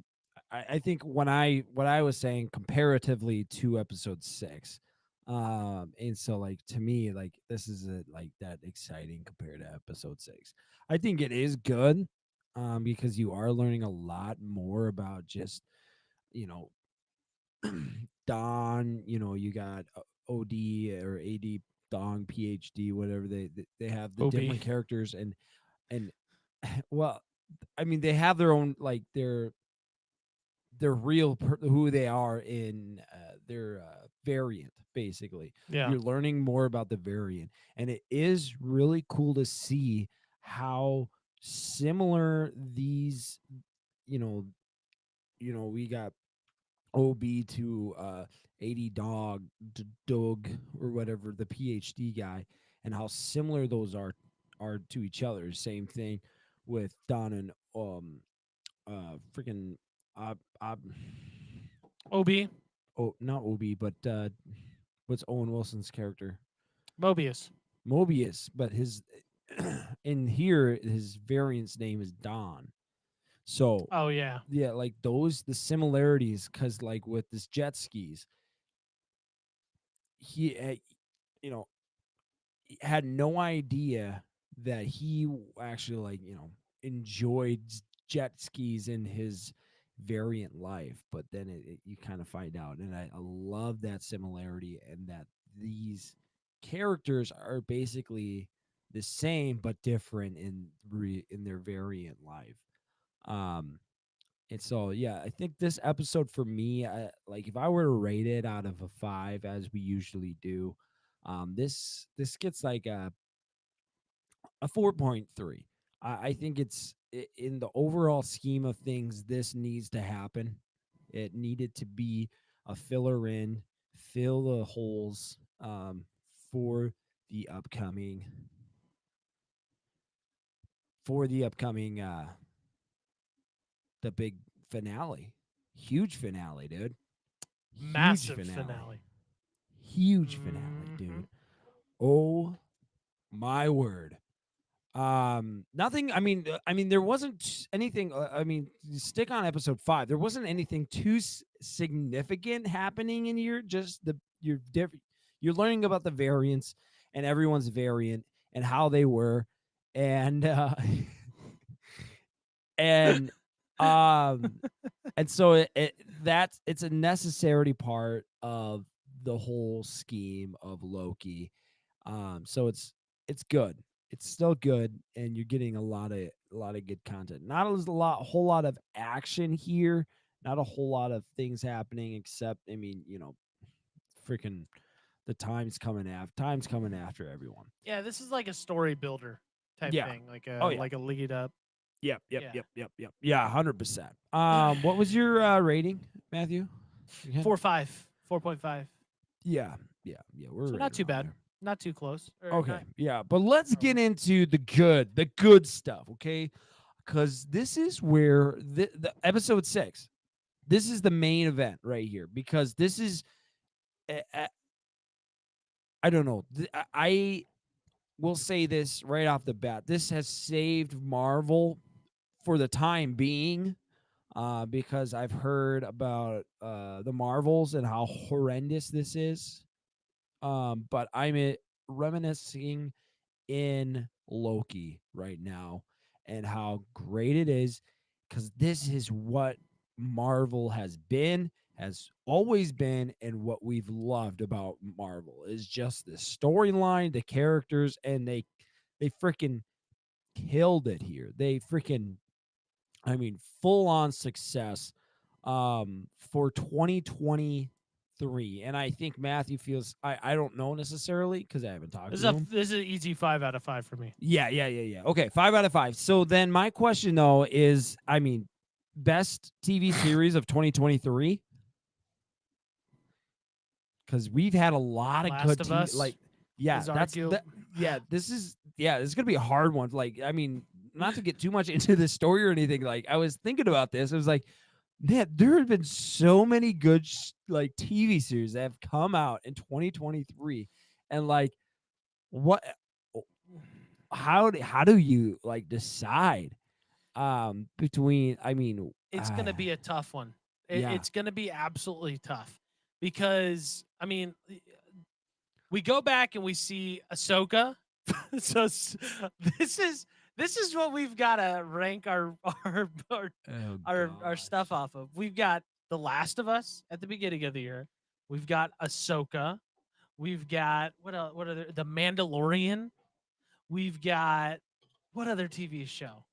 I think what I was saying comparatively to episode 6, and so like to me, like this is like that exciting compared to episode 6. I think it is good, because you are learning a lot more about just you know Don. You got OD or AD Dong, PhD, whatever they have the Obi. different characters and well, I mean, they have their own like their real who they are in their variant. Basically, Yeah. you're learning more about the variant, and it is really cool to see how similar these. You know, we got OB to 80 Dog or whatever, the PhD guy, and how similar those are to each other. Same thing with Don and freaking uh, uh Obi. oh, not Obi, but what's Owen Wilson's character? Mobius. Mobius, but his in here his variant's name is Don. So Oh yeah. yeah, like those the similarities, because like with this jet skis, he you know had no idea that he actually like enjoyed jet skis in his variant life, but then you kind of find out, and I love that similarity, and that these characters are basically the same but different in their variant life. um and so, yeah, I think this episode for me, like if I were to rate it out of a 5, as we usually do, this gets like a 4.3. I think it's in the overall scheme of things, this needs to happen. It needed to be a filler in, fill the holes, for the upcoming for the big finale. Huge finale, dude. Huge Massive finale. finale. Huge finale, Hmm. dude. Oh my word. Nothing. I mean, there wasn't anything. I mean, stick on episode 5. There wasn't anything too significant happening in here. Just you're different. You're learning about the variants and everyone's variant and how they were, and and um and so it's a necessary part of the whole scheme of Loki. So it's good. It's still good, and you're getting a lot of good content. Not a whole lot of action here. Not a whole lot of things happening, except I mean, freaking the time's coming after everyone. Yeah, this is like a story builder type Yeah. thing, Oh yeah. like a lead up. Yep, yep, Yeah. yep, yep, yep. Yeah, 100%. What was your rating, Matthew? Again? 4.5, 4.5. Yeah, yeah, yeah. We're So right not too around bad. there. Not too close. Or Okay, not yeah, but let's far get away. into the good stuff, okay? Because this is where the episode 6. This is the main event right here because this is I don't know. I will say this right off the bat. This has saved Marvel for the time being because I've heard about the Marvels and how horrendous this is. But reminiscing in Loki right now and how great it is because this is what Marvel has always been, and what we've loved about Marvel is just the storyline, the characters, and they freaking killed it here. They freaking, I mean, full on success for 2023. And I think Matthew feels I don't know necessarily because I haven't talked This is to a him. this is an easy 5 out of 5 for me. Yeah. Okay, 5 out of 5. So then my question though is, I mean, best TV series of 2023 because we've had a lot of good Last of TV. Us Yeah, is arguable. this is gonna be a hard one. Like, I mean, not to get too much into the story or anything. Like, I was thinking about this. It was like, man, there have been so many good like TV series that have come out in 2023, and like, what? How do you like decide between? I mean, It's gonna be a tough one. yeah. It's gonna be absolutely tough because I mean, we go back and we see Ahsoka. so this is this is what we've got to rank our Oh our stuff off of. We've got The Last of Us at the beginning of the year. We've got Ahsoka. We've got what else? What other? The Mandalorian. We've got what other TV show?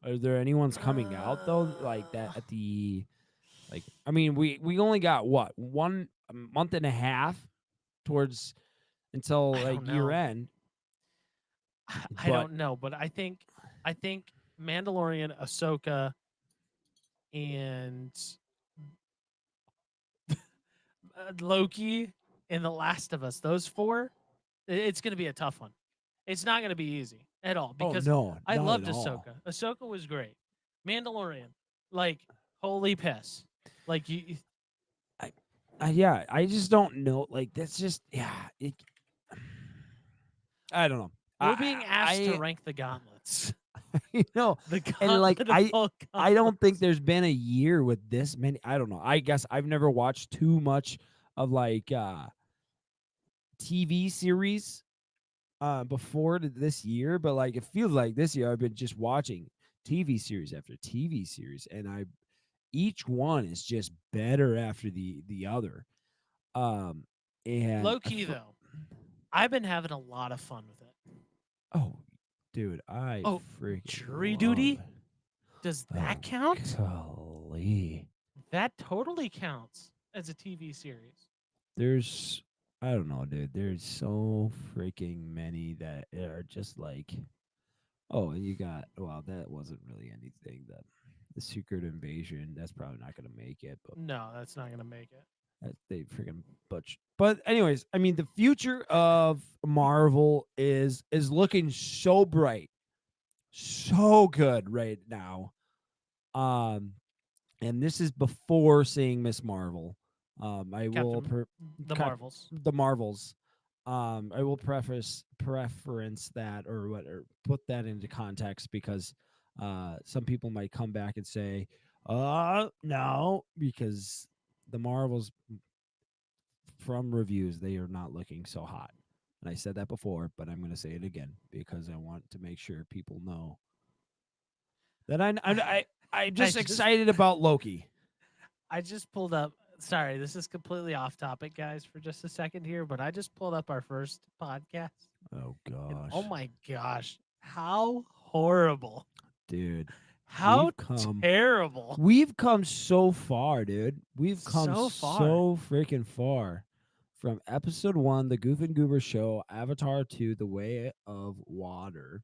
Are there anyone's coming out though like that Uh, at the like? I mean, we only got what a month and a half towards until I like don't year know. end, I but don't know, but I think Mandalorian, Ahsoka, and Loki and The Last of Us. Those four, it's going to be a tough one. It's not going to be easy at all oh because no, I not at loved all. Ahsoka. Ahsoka was great. Mandalorian, like holy piss, like you. Yeah, I just don't know. Like that's just I don't know. We're being asked to I rank the gauntlets. you know, The and like gauntlet of all I don't think gauntlets. there's been a year with this many. I don't know. I guess I've never watched too much of like TV series before this year, but like it feels like this year I've been just watching TV series after TV series, and I each one is just better after the other. Um, and Low key though, I've been having a lot of fun with it. oh, dude, I Oh, freaking jury love. duty? Does Oh, that count? golly. That totally counts as a TV series. There's I don't know, dude. There's so freaking many that are just like, oh, and you got well, that wasn't really anything. The Secret Invasion, that's probably not gonna make it, but No, that's not gonna make it. they freaking butch. But anyways, I mean, the future of Marvel is looking so bright, so good right now. Um, and this is before seeing Miss Marvel. I will Captain the cut Marvels. the Marvels. I will preference that or put that into context because some people might come back and say, no, because the Marvels from reviews they are not looking so hot. And I said that before, but I'm going to say it again because I want to make sure people know that I'm I just just excited about Loki. I just pulled up. Sorry, this is completely off topic, guys, for just a second here, but I just pulled up our first podcast, Oh and gosh, oh my gosh, how horrible! dude, How we've come terrible! we've come so far, dude. We've come So far. so freaking far from episode 1, the Goof and Goober show, Avatar 2, The Way of Water.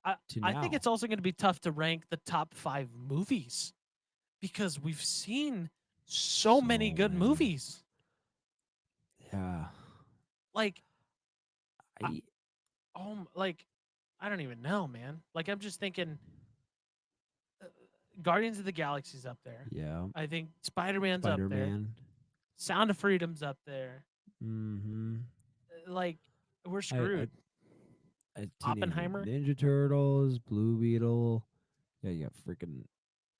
to I think now. it's also going to be tough to rank the top 5 movies because we've seen so many So good many. movies. Yeah. Like, I, like I don't even know, man. Like I'm just thinking uh, Guardians of the Galaxy's up there. yeah. I think Spider-Man's up there. Spider-Man. Sound of Freedom's up there. Mm-hmm. Like we're I screwed. Teenage Oppenheimer. Mutant Ninja Turtles, Blue Beetle. Yeah, you got freaking.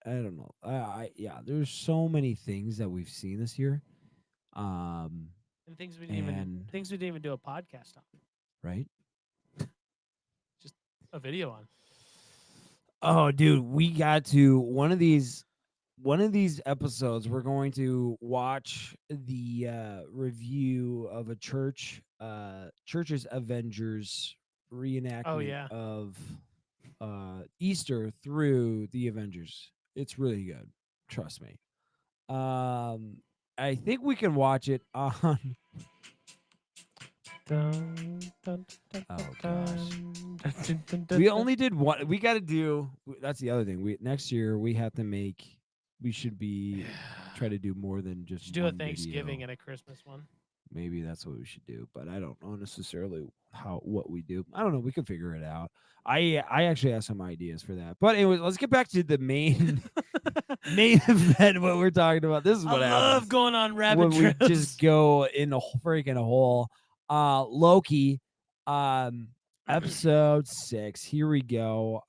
I don't know. Yeah. There's so many things that we've seen this year. Um, And and things we didn't even do a podcast on. right. Just a video on. Oh, dude, we got to one of these episodes. We're going to watch the review of a church's Avengers Oh reenactment yeah. of Easter through the Avengers. It's really good. Trust me. I think we can watch it on. Dun, dun, dun, Oh dun, gosh. dun, dun, dun, We dun. only did one. We got to do. That's the other thing. We next year we have to make. We should be try to do more than just Should do a one Thanksgiving video. and a Christmas one. Maybe that's what we should do, but I don't know necessarily what we do. I don't know. We can figure it out. I actually have some ideas for that. But anyways, let's get back to the main main event. What we're talking about. This is I what love happens going on rabbit when we trails. just go in a freaking hole. Loki, episode 6. Here we go.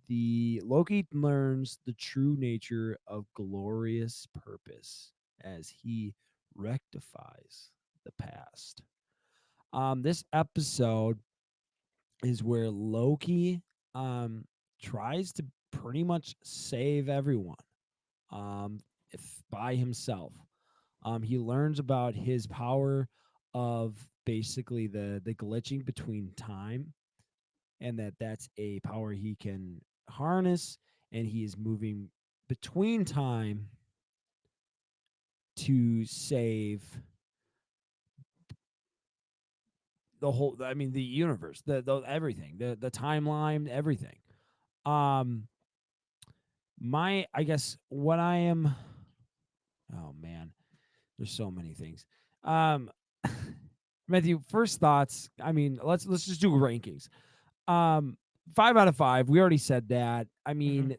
The Loki learns the true nature of glorious purpose as he rectifies the past. This episode is where Loki tries to pretty much save everyone if by himself. He learns about his power of basically the glitching between time, and that's a power he can harness, and he is moving between time to save the whole. I mean, the universe, the everything, the timeline, everything. Um, I guess what I am. Oh man, there's so many things. Um, Matthew, first thoughts. I mean, let's just do rankings. 5 out of 5. We already said that. I mean,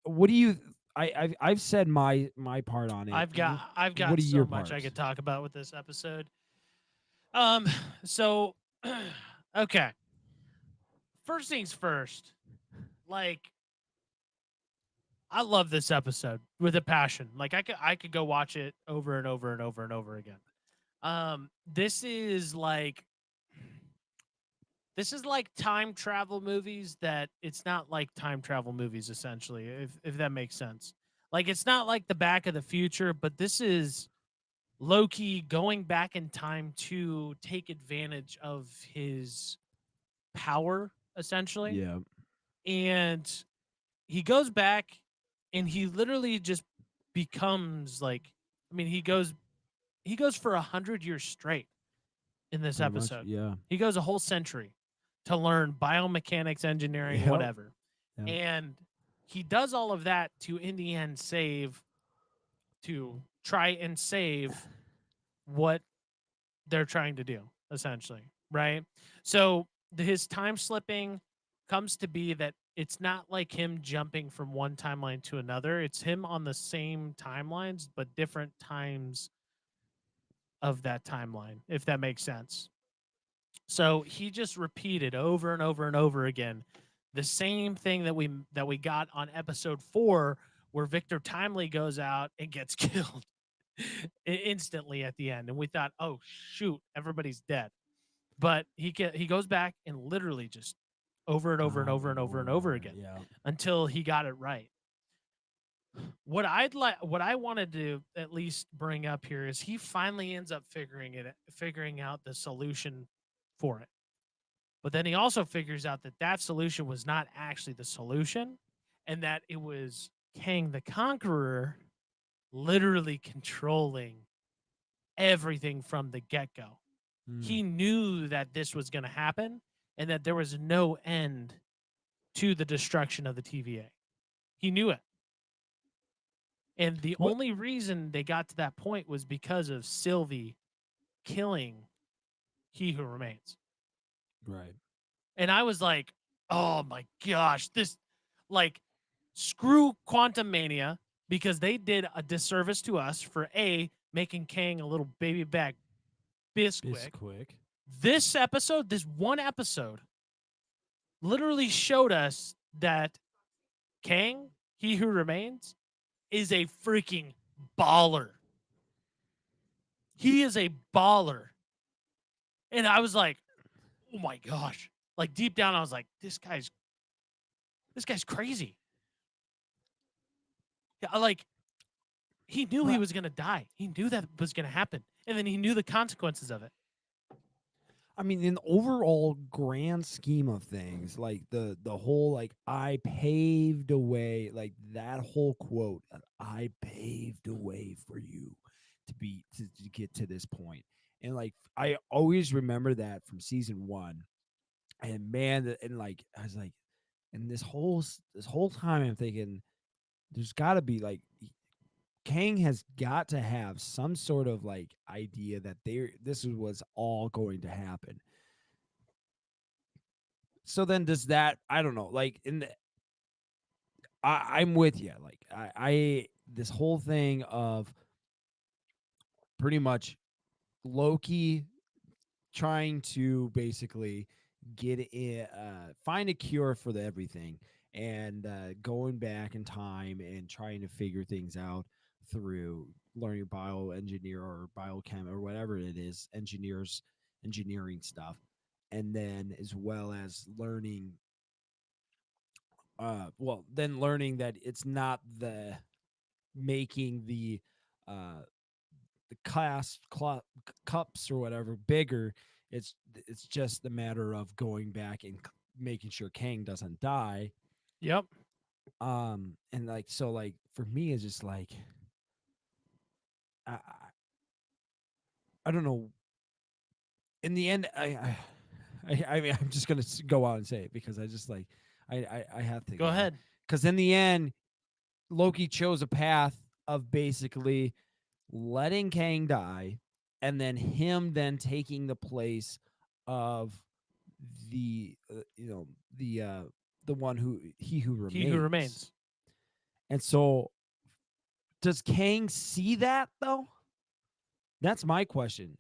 what do you? I've said my part on it. I've got What are so your much I parts? could talk about with this episode. So okay. First things first. Like I love this episode with a passion. Like I could go watch it over and over and over and over again. This is like time travel movies that it's not like time travel movies essentially, if that makes sense. Like it's not like the Back of the Future, but this is Loki going back in time to take advantage of his power essentially. Yeah. And he goes back and he literally just becomes like he goes for 100 years straight in this Pretty much. episode. Yeah. He goes a whole century to learn biomechanics, engineering, Yep. whatever. Yep. And he does all of that to in the end try and save what they're trying to do essentially, right? So his time slipping comes to be that it's not like him jumping from one timeline to another. It's him on the same timelines, but different times of that timeline, if that makes sense. So he just repeated over and over and over again the same thing that we got on episode 4, where Victor Timely goes out and gets killed instantly at the end, and we thought, oh shoot, everybody's dead. But he goes back and literally just over and over and over and over and over again Yeah. until he got it right. What I wanted to at least bring up here is he finally ends up figuring out the solution for it. But then he also figures out that that solution was not actually the solution, and that it was Kang the Conqueror literally controlling everything from the get-go. Mm. He knew that this was going to happen, and that there was no end to the destruction of the TVA. He knew it. And the What- only reason they got to that point was because of Sylvie killing He Who Remains. Right. And I was like, oh my gosh, this, like, screw Quantum Mania, because they did a disservice to us for making Kang a little baby back Bisquick. This episode, this one episode, literally showed us that Kang, He Who Remains, is a freaking baller. He is a baller. And I was like, oh my gosh. Like, deep down, I was like, this guy's crazy. Yeah, like, he knew he Right. was gonna die. He knew that was gonna happen. And then he knew the consequences of it. I mean, in the overall grand scheme of things, like the whole like I paved a way, like that whole quote, I paved a way for you to get to this point. And like I always remember that from season 1. And man, and like I was like, and this whole time I'm thinking there's got to be like Kang has got to have some sort of like idea that this was all going to happen. So then does that, I don't know, like I'm with you. Like I this whole thing of pretty much Loki trying to basically get in, find a cure for everything, and going back in time and trying to figure things out through learning bioengineer or biochem or whatever it is, engineering stuff, and then as well as learning then learning that it's not the making uh cups or whatever bigger. It's just the matter of going back and making sure Kang doesn't die. Yep. And like so like for me it's just like I I don't know. In the end, I mean, I'm just gonna go out and say it because I just like I have to Go ahead. because in the end, Loki chose a path of basically letting Kang die, and then him then taking the place of the the one who remains. He Who Remains. And so, does Kang see that though? That's my question.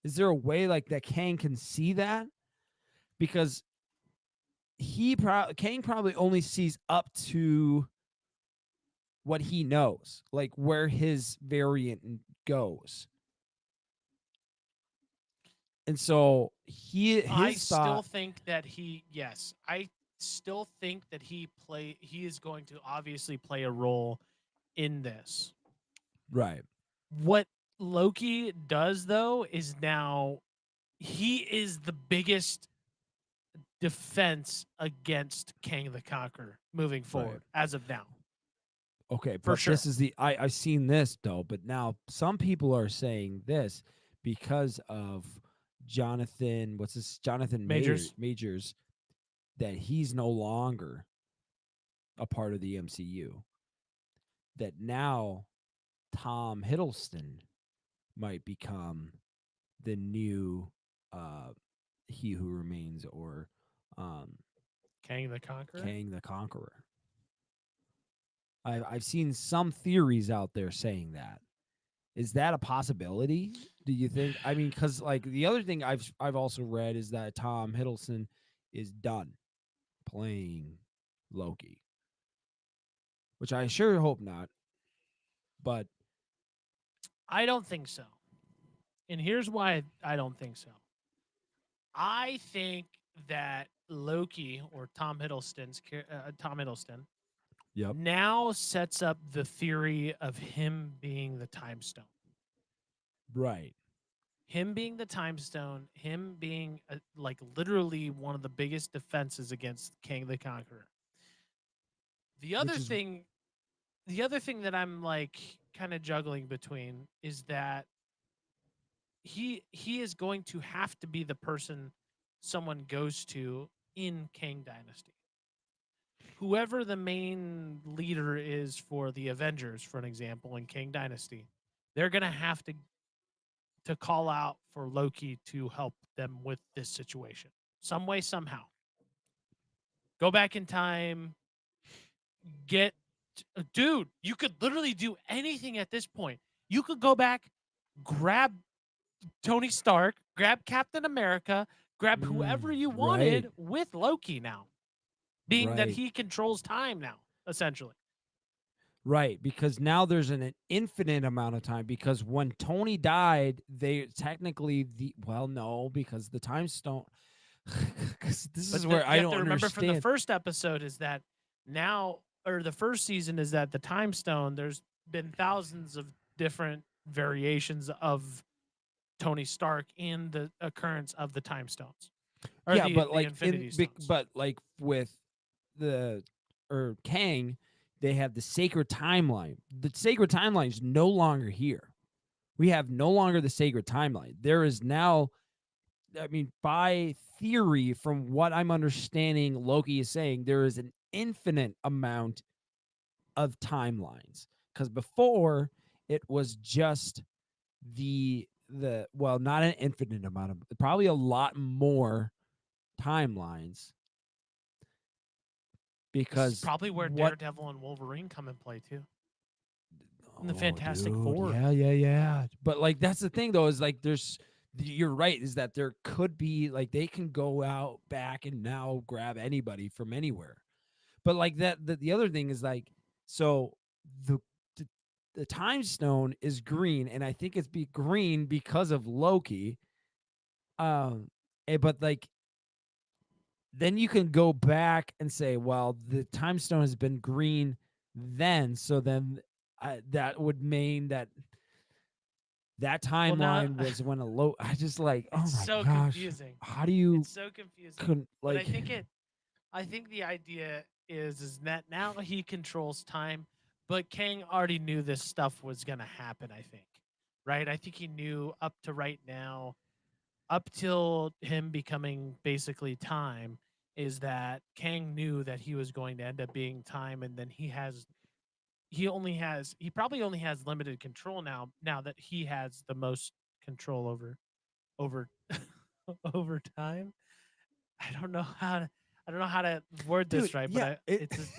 Is there a way like that Kang can see that? Because Kang probably only sees up to what he knows, like where his variant goes. And so I his still thought, think that I still think that he is going to obviously play a role in this. right? What Loki does though is now he is the biggest defense against Kang the Conqueror moving forward as of now. Okay, For but sure. this is I've seen this though, but now some people are saying this because of Jonathan, what's this? Jonathan Majors. Majors, that he's no longer a part of the MCU. That now Tom Hiddleston might become the new He Who Remains, or Kang the Conqueror. Kang the Conqueror. I've seen some theories out there saying that. Is that a possibility? Do you think? I mean, because like the other thing I've also read is that Tom Hiddleston is done playing Loki, which I sure hope not. But I don't think so. And here's why I don't think so. I think that Loki, or Tom Hiddleston, yep, now sets up the theory of him being the Time Stone. right. Him being the Time Stone, him being like literally one of the biggest defenses against Kang the Conqueror. The other thing that I'm like kind of juggling between is that he is going to have to be the person someone goes to in Kang Dynasty. Whoever the main leader is for the Avengers, for an example, in Kang Dynasty, they're gonna have to call out for Loki to help them with this situation, some way, somehow. Go back in time, get dude. You could literally do anything at this point. You could go back, grab Tony Stark, grab Captain America, grab whoever you Right. wanted with Loki now, being that Right. he controls time now, essentially. Right, because now there's an infinite amount of time. Because when Tony died, they technically no, because the time stone. Because this But is where you I have to don't remember from the understand. first episode is that now, or the first season is that the time stone, there's been thousands of different variations of Tony Stark in the occurrence of the time stones or Yeah, but the like Infinity Stones. but like with the Kang, they have the sacred timeline. The sacred timeline is no longer here. We have no longer the sacred timeline. There is now, I mean, by theory, from what I'm understanding, Loki is saying there is an infinite amount of timelines. Because before it was just not an infinite amount of, probably a lot more timelines. This is Because probably where what Daredevil and Wolverine come in play too. And the Oh, Fantastic dude. Four. Yeah. But like that's the thing though, is like you're right, is that there could be like they can go out back and now grab anybody from anywhere. But like the other thing is like, so the the, the time stone is green, and I think it's be green because of Loki. But like then you can go back and say, well, the time stone has been green then, so then that would mean that Well, now timeline was when a low. I just like, oh it's my so gosh, confusing. how do you It's so confusing. couldn't But like? I think the idea is that now he controls time, but Kang already knew this stuff was gonna happen, I think. Right? I think he knew up to right now, up till him becoming basically time, is that Kang knew that he was going to end up being time, and then he probably only has limited control now that he has the most control over over time. I don't know how to I don't know how to word Dude, this right, but yeah, it's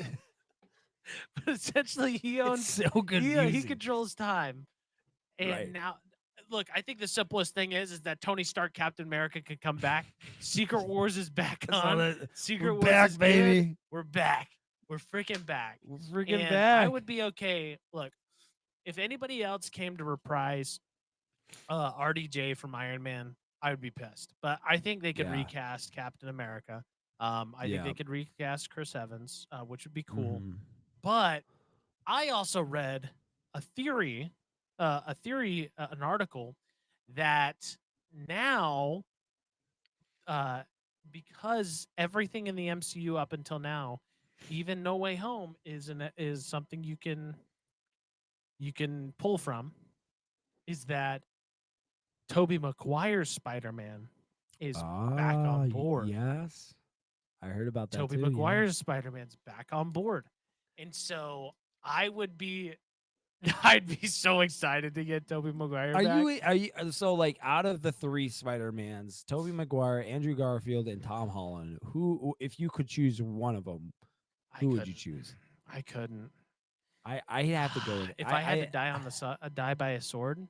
but essentially he it's owns so he confusing, controls time. And right? now look, I think the simplest thing is that Tony Stark Captain America could come back. Secret Wars is back So on. that Secret we're Wars back, is good. baby. We're back. We're freaking back. We're freaking And I back. would be okay. Look, if anybody else came to reprise RDJ from Iron Man, I would be pissed. But I think they could Yeah, recast Captain America. I think yeah. they could recast Chris Evans, which would be cool. Mhm. But I also read an article that now, uh, because everything in the MCU up until now, even No Way Home is something you can pull from, is that Tobey Maguire's Spider-Man is back on board. Yes, I heard about that Tobey too. Yeah. Maguire's Spider-Man's back on board. And so I would be I'd be so excited to get Tobey Maguire back. Are you so like out of the three Spider-Mans, Tobey Maguire, Andrew Garfield, and Tom Holland, who, if you could choose one of them, I who would you couldn't. choose? I couldn't. I have to go with If I had to die on die by a sword,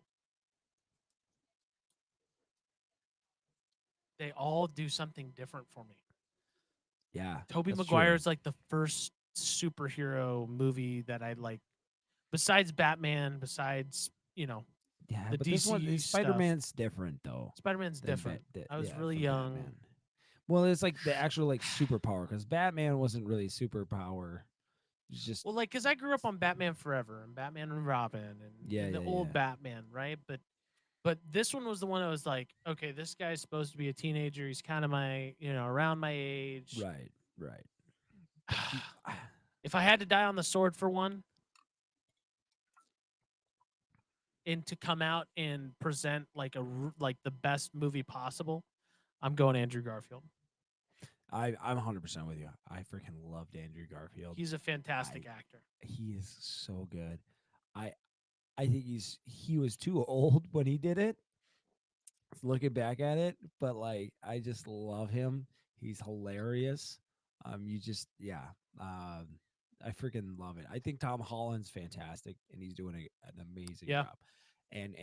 they all do something different for me. yeah, Tobey that's Maguire true. is like the first superhero movie that I like, besides Batman, besides Yeah, the but this one, DC stuff. Spider-Man's different though. Spider-Man's different. I was really From young. Batman. Well, it's like the actual like superpower, because Batman wasn't really superpower. It's just Well, like, cause I grew up on Batman Forever and Batman and Robin and the old Batman, right? But this one was the one I was like, okay, this guy's supposed to be a teenager. He's kind of my, around my age. right. If I had to die on the sword for one, and to come out and present like like the best movie possible, I'm going Andrew Garfield. I'm 100% with you. I freaking loved Andrew Garfield. He's a fantastic actor. He is so good. I I think he was too old when he did it. Looking back at it, but like I just love him. He's hilarious. You just yeah. Um, I freaking love it. I think Tom Holland's fantastic, and he's doing an amazing Yeah. job. And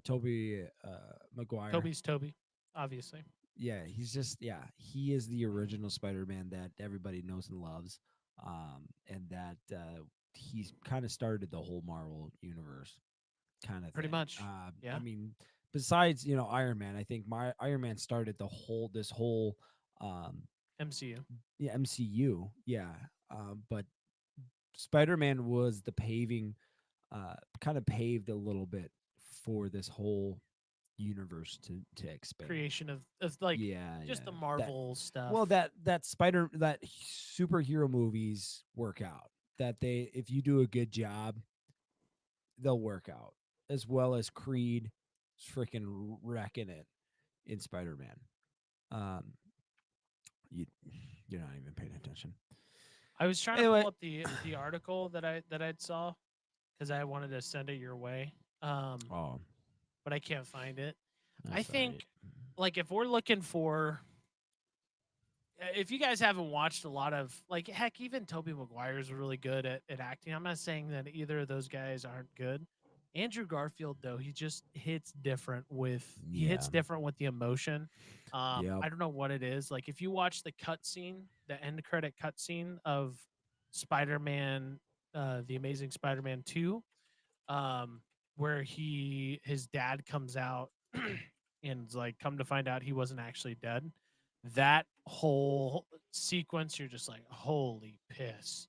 Toby Maguire, Toby's Toby, obviously. yeah, he's just yeah. He is the original Spider-Man that everybody knows and loves, and that he's kind of started the whole Marvel universe kind of Pretty thing. much. Yeah. I mean, besides Iron Man, I think my Iron Man started this whole um MCU. yeah MCU yeah. But Spider Man was the paving, kind of paved a little bit for this whole universe to expand. Creation of like Yeah, just the yeah. Marvel stuff. Well, that superhero movies work out. That they if you do a good job, they'll work out, as well as Creed freaking wrecking it in Spider-Man. Um, you you're not even paying attention. I was trying to Anyway, pull up the article that I saw because I wanted to send it your way. oh, But I can't find it. I that's all right. think like if we're looking for if you guys haven't watched a lot of like heck even Toby Maguire's really good at acting. I'm not saying that either of those guys aren't good. Andrew Garfield though, he Yeah. hits different with the emotion. Yep. I don't know what it is. Like if you watch the cutscene, the end credit cutscene of Spider-Man the Amazing Spider-Man 2, where his dad comes out and like come to find out he wasn't actually dead. That whole sequence, you're just like, holy piss!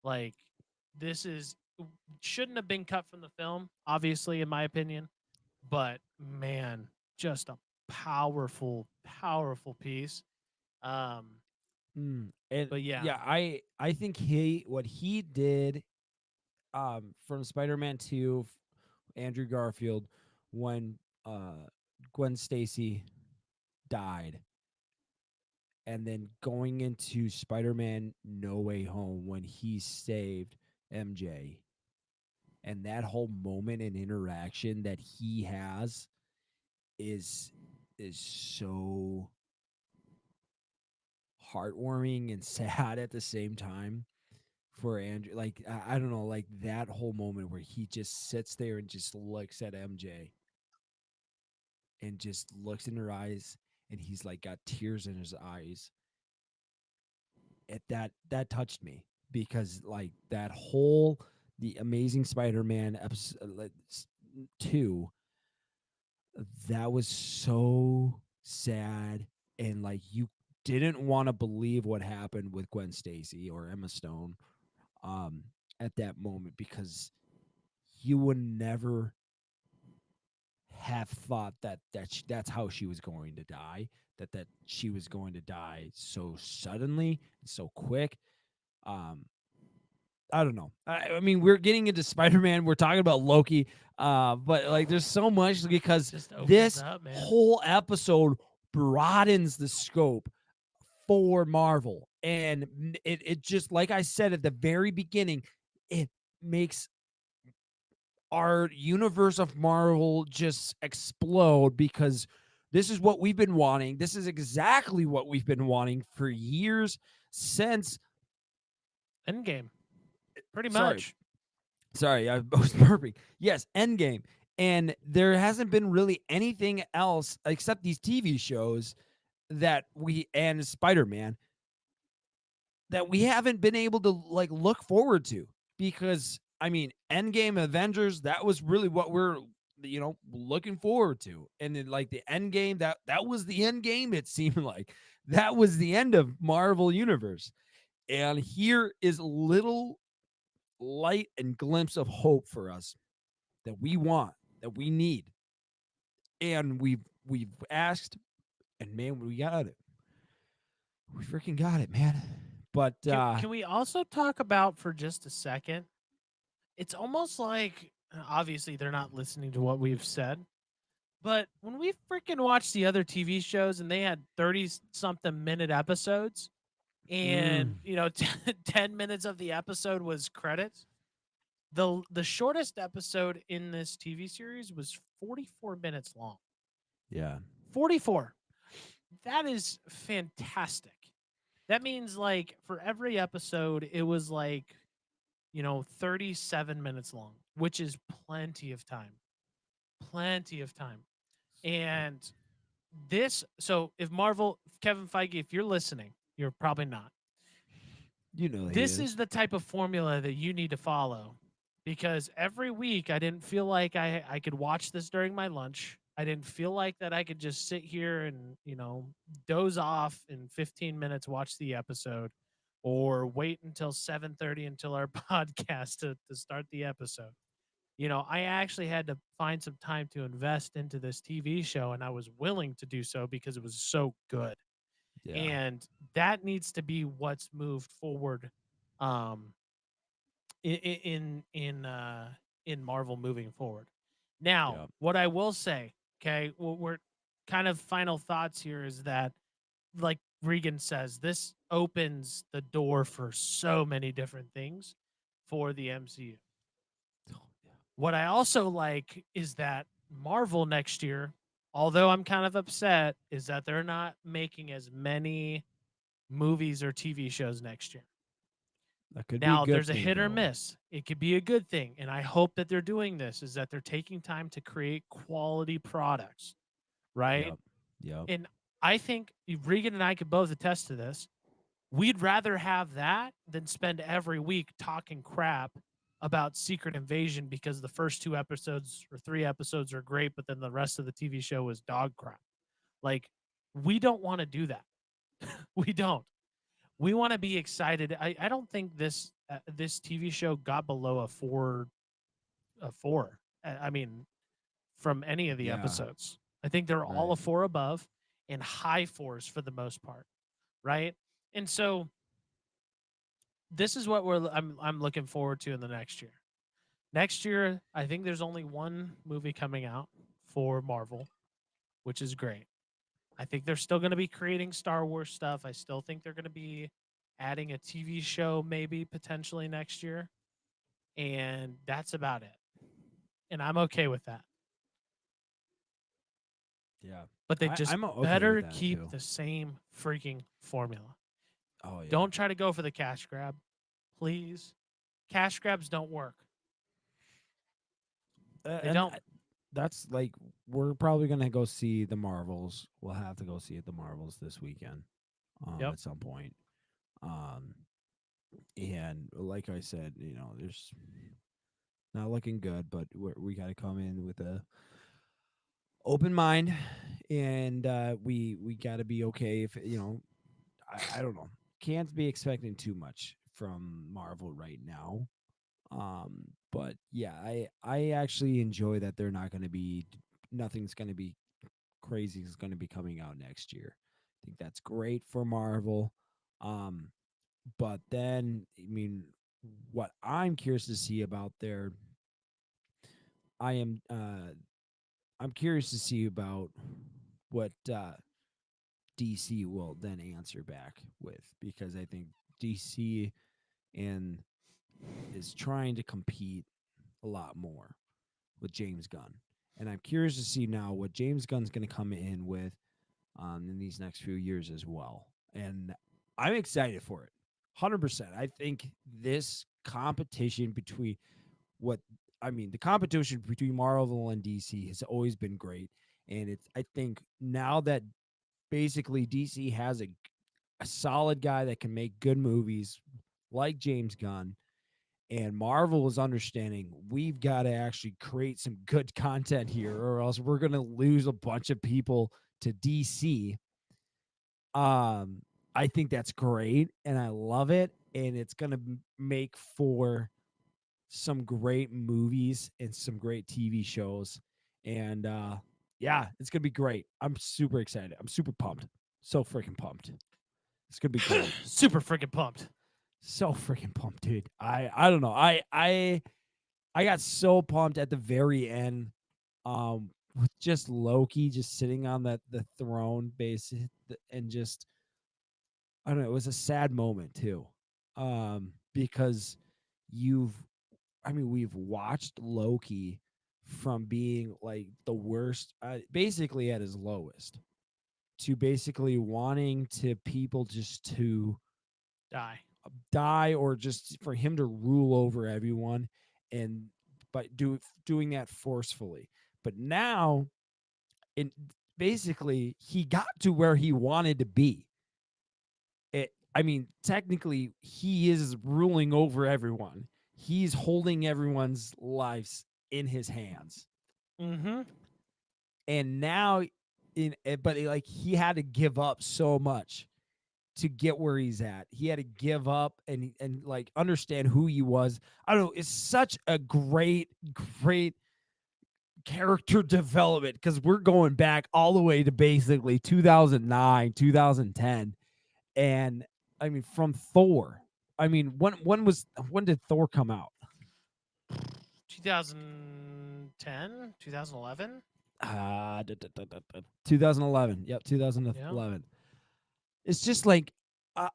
Like this is shouldn't have been cut from the film, obviously, in my opinion. But man, just a powerful, powerful piece. Um, And but yeah, yeah, I think he what he did from Spider-Man 2, Andrew Garfield, when Gwen Stacy died, and then going into Spider-Man No Way Home when he saved MJ, and that whole moment and interaction that he has is so heartwarming and sad at the same time for Andrew. Like I don't know, like that whole moment where he just sits there and just looks at MJ and just looks in her eyes, and he's like got tears in his eyes. That touched me because like that whole the Amazing Spider-Man episode 2, that was so sad, and like you didn't want to believe what happened with Gwen Stacy or Emma Stone at that moment, because you would never have thought that's how she was going to die, that she was going to die so suddenly and so quick. um I don't know. I mean, we're getting into Spider-Man. We're talking about Loki, but like, there's so much because just opens this up, man. whole episode broadens the scope for Marvel, and it just like I said at the very beginning, it makes our universe of Marvel just explode, because this is what we've been wanting. This is exactly what we've been wanting for years since. Endgame, pretty Sorry, much. Sorry, I was burping. Yes, Endgame. And there hasn't been really anything else except these TV shows and Spider-Man that we haven't been able to like look forward to, because I mean, Endgame, Avengers, that was really what we're looking forward to. And then like the Endgame, that was the end game, it seemed like. That was the end of Marvel Universe. And here is little light and glimpse of hope for us that we want, that we need. And we've asked, and man, we got it. We freaking got it, man. But Can we also talk about for just a second? It's almost like obviously they're not listening to what we've said, But when we freaking watched the other TV shows and they had 30 something minute episodes and, Mm, 10 minutes of the episode was credits, the shortest episode in this TV series was 44 minutes long. yeah. 44. That is fantastic. That means like for every episode it was like, 37 minutes long, which is plenty of time. Plenty of time. And if Marvel, Kevin Feige, if you're listening, you're probably not. You know he This is. is the type of formula that you need to follow because every week I didn't feel like I could watch this during my lunch. I didn't feel like that I could just sit here and, doze off in 15 minutes, watch the episode, or wait until 7:30 until our podcast to start the episode. I actually had to find some time to invest into this TV show, and I was willing to do so because it was so good. Yeah. And that needs to be what's moved forward, um, in Marvel moving forward. Now, Yeah. what I will say, okay, we're kind of final thoughts here is that, like Regan says, this opens the door for so many different things for the MCU. What I also like is that Marvel next year, although I'm kind of upset, is that they're not making as many movies or TV shows next year. That could be a Now, good there's a thing hit or though. miss. It could be a good thing. And I hope that they're doing this, is that they're taking time to create quality products, right? Yep. Yep. And I think Regan and I could both attest to this. We'd rather have that than spend every week talking crap about Secret Invasion because the first 2 episodes or 3 episodes are great, but then the rest of the TV show is dog crap. Like, we don't want to do that. We don't. We want to be excited. I don't think this TV show got below a four. I mean, from any of the Yeah. episodes. I think they're all Right. a four above and high fours for the most part, right? And so this is what I'm looking forward to in the next year. Next year, I think there's only one movie coming out for Marvel, which is great. I think they're still going to be creating Star Wars stuff. I still think they're going to be adding a TV show maybe potentially next year, and that's about it. And I'm okay with that. Yeah. But they just I'm okay with better that keep too. the same freaking formula. Oh yeah. Don't try to go for the cash grab, please. Cash grabs don't work. They And don't. that's like we're probably gonna go see the Marvels. We'll have to go see the Marvels this weekend, Yep. at some point. Um, and like I said, there's not looking good, but we got to come in with a open mind, and we got to be okay if I don't know, can't be expecting too much from Marvel right now. But yeah, I actually enjoy that they're not going to be nothing's going to be crazy is going to be coming out next year. I think that's great for Marvel. Um, but then I mean, what I'm curious to see about their I am I'm curious to see about what DC will then answer back with, because I think DC and is trying to compete a lot more with James Gunn. And I'm curious to see now what James Gunn's going to come in with in these next few years as well. And I'm excited for it. 100%. I think this competition between what the competition between Marvel and DC has always been great. And I think now that basically DC has a solid guy that can make good movies like James Gunn, and Marvel is understanding we've got to actually create some good content here, or else we're going to lose a bunch of people to DC. I think that's great, and I love it, and it's going to make for some great movies and some great TV shows, and yeah, it's going to be great. I'm super excited. I'm super pumped. So freaking pumped. It's going to be great. Super freaking pumped. So freaking pumped, dude. I don't know. I got so pumped at the very end with just Loki just sitting on the throne base and just I don't know, it was a sad moment too. Because you've I mean, we've watched Loki from being like the worst, basically at his lowest, to basically wanting to people just to Die. die or just for him to rule over everyone, and but doing that forcefully. But now, it basically he got to where he wanted to be. I mean, technically, he is ruling over everyone. He's holding everyone's lives in his hands. Mm-hmm. And now, but like he had to give up so much to get where he's at. He had to give up and like understand who he was. I don't know. It's such a great character development because we're going back all the way to basically 2009, 2010, and I mean from Thor. I mean, when did Thor come out? 2010, 2011. 2011. Yep, Yeah. 2011. It's just like uh,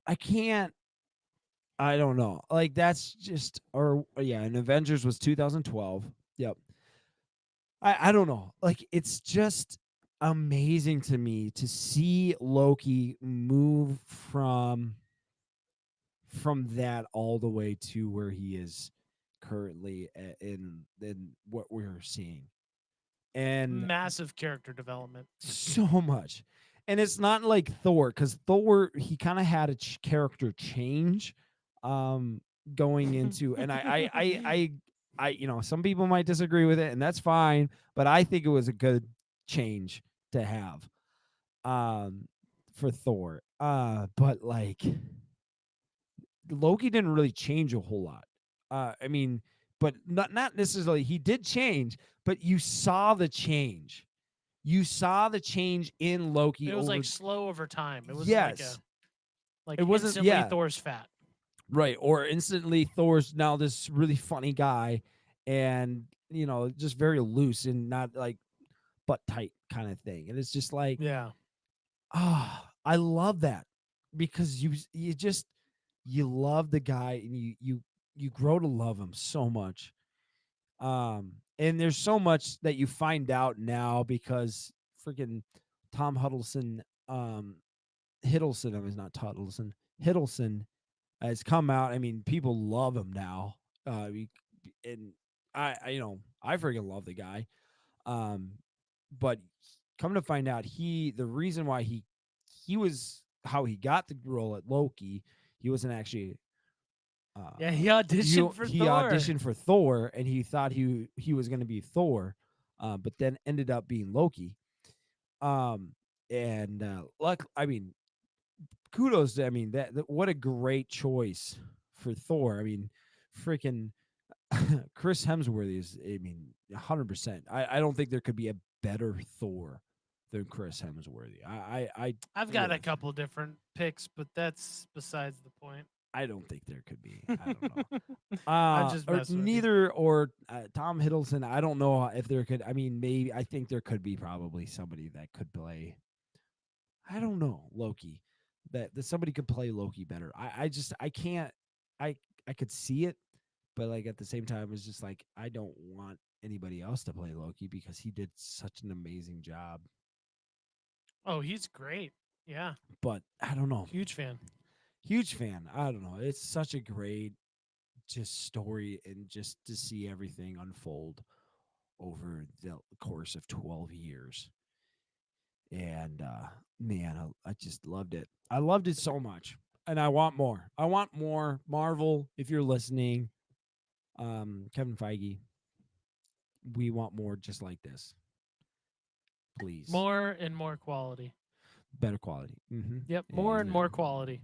I can't. I don't know. Like that's just or yeah, and Avengers was 2012. Yep. I don't know. Like it's just amazing to me to see Loki move from that all the way to where he is currently in what we're seeing. And Massive character development. so much. And it's not like Thor, because Thor, he kind of had a character change um going into, and some people might disagree with it, and that's fine, but I think it was a good change to have um for Thor. But like Loki didn't really change a whole lot. I mean, but not necessarily he did change, but you saw the change. You saw the change in Loki It was over. like slow over time. It wasn't Yes, like it wasn't. instantly Yeah, Thor's fat. right. Or instantly Thor's now this really funny guy, and just very loose and not like butt tight kind of thing. And it's just like, Yeah. I love that because you love the guy and you grow to love him so much. And there's so much that you find out now because freaking Tom Huddleston, Hiddleston, I mean, not Huddleston, Hiddleston has come out. I mean, people love him now. And I freaking love the guy. Um, but come to find out, the reason why he was how he got the role at Loki, he wasn't actually Yeah, he auditioned for he Thor. auditioned for Thor, and he thought he was going to be Thor, but then ended up being Loki. And luck. I mean, kudos to, I mean, that what a great choice for Thor. I mean, freaking Chris Hemsworth is, I mean, 100%. I don't think there could be a better Thor than Chris Hemsworth. I've got a couple different picks, but that's besides the point. I don't think there could be. I don't know. I'm just Or messing with you. neither or Tom Hiddleston. I don't know if there could. I mean, maybe I think there could be probably somebody that could play. I don't know Loki. That somebody could play Loki better. I can't. I I could see it, but like at the same time, it's just like I don't want anybody else to play Loki because he did such an amazing job. Oh, he's great. Yeah, But I don't know. huge fan. Huge fan. I don't know. It's such a great just story and just to see everything unfold over the course of 12 years. And man, I just loved it. I loved it so much. And I want more. I want more. Marvel, if you're listening, Kevin Feige, we want more just like this. Please. More and more quality. Better quality. Yep, more and more quality.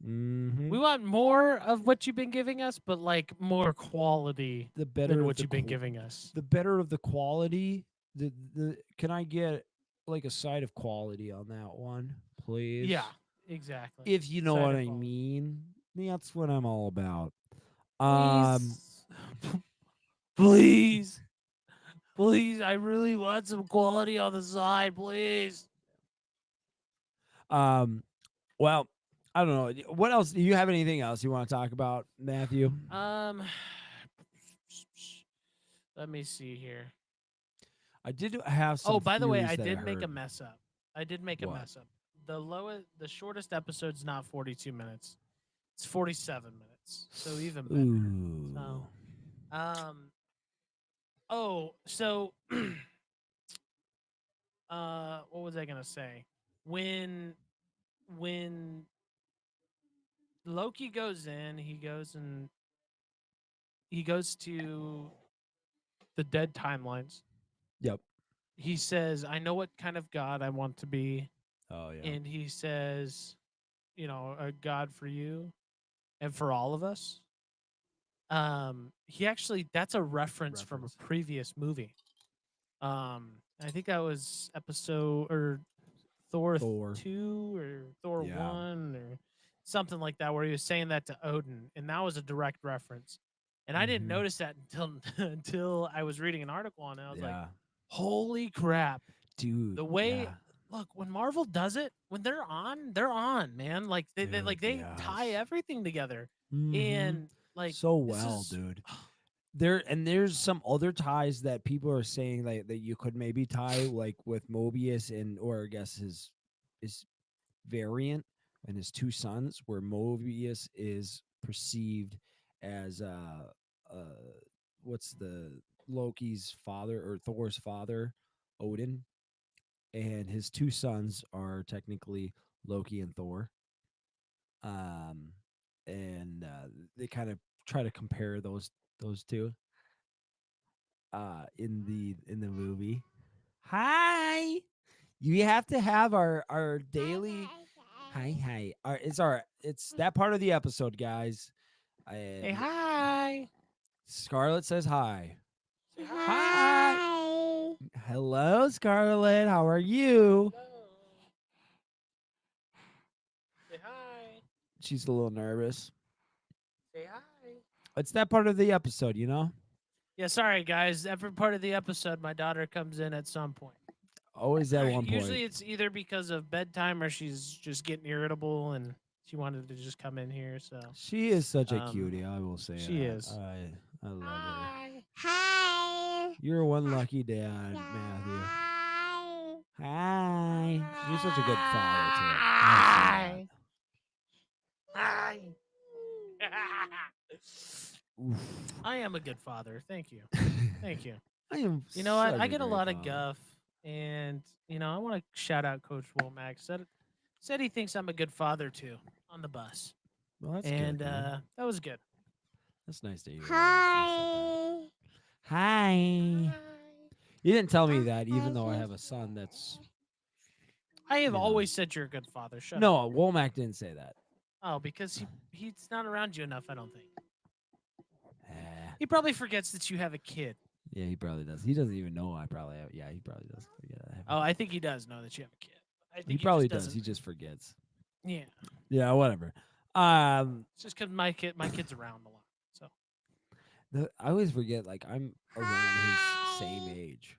Mm-hmm. We want more of what you've been giving us, but like more quality The better than of what the you've been giving us. the better of the quality. The can I get like a side of quality on that one, please? Yeah, exactly. If you know Side what of I quality. mean. That's what I'm all about. Please. Please. Please, I really want some quality on the side, please. Well, I don't know. What else? Do you have anything else you want to talk about, Matthew? Um, let me see here. I did have some Oh, by the way, theories I that I did make a heard. mess up. I did make a What? mess up. The shortest episode's not 42 minutes. It's 47 minutes. So even better. Ooh. So, um, oh, so, what was I gonna say? When Loki goes in, he goes to the dead timelines. Yep. He says, "I know what kind of god I want to be," Oh yeah. and he says, "A god for you and for all of us." He actually that's a reference from a Reference. previous movie. I think that was episode or Thor Thor. 2 or Thor Yeah. 1 or something like that, where he was saying that to Odin, and that was a direct reference. And I didn't Mhm. notice that until until I was reading an article on it. I was like, Yeah. "Holy crap!" Dude. The way Yeah. look when Marvel does it, when they're on, man. Like Dude, they tie yes. everything together, Mhm. and like So this well, is dude. There's some other ties that people are saying that you could maybe tie like with Mobius and or I guess his variant and his two sons, where Mobius is perceived as uh what's the Loki's father or Thor's father, Odin, and his two sons are technically Loki and Thor. Um and they kind of try to compare those two in the movie. Hi. You have to have our daily hi. It's that part of the episode, guys. hey And hi, Scarlett says hi. say Hi. Hello, Scarlett. How are you? say hi, She's a little nervous. say hi. It's that part of the episode, you know? Yeah, sorry guys. Every part of the episode, my daughter comes in at some point. Always at one Usually, point. it's either because of bedtime or she's just getting irritable and she wanted to just come in here. So, She is such a um, cutie, I will say she that. is. I love her. Hi. You're one lucky dad, Matthew. Hi. You're such a good father too. I Hi. Oof. I am a good father. Thank you. Thank you. I am You know what? such I a get a great lot of father. guff, and I want to shout out Coach Womack. Said he thinks I'm a good father too on the bus, Well, that's and good, man. that was good. That's nice to hear. Hi. Hi. You didn't tell me that, even though I Hi. have a son that's. I have You know. always said you're a good father. Shut up. No, Womack didn't say that. Oh, because he's not around you enough. I don't think Eh, he probably forgets that you have a kid. yeah, he probably does. He doesn't even know I probably have. Yeah, he probably does. Forget I have a Oh, I kid. think he does know that you have a kid. I think He he probably just does. doesn't. He just forgets. Yeah, Yeah, whatever. it's just because my kid's around a lot. So I always forget. Like I'm around his same age.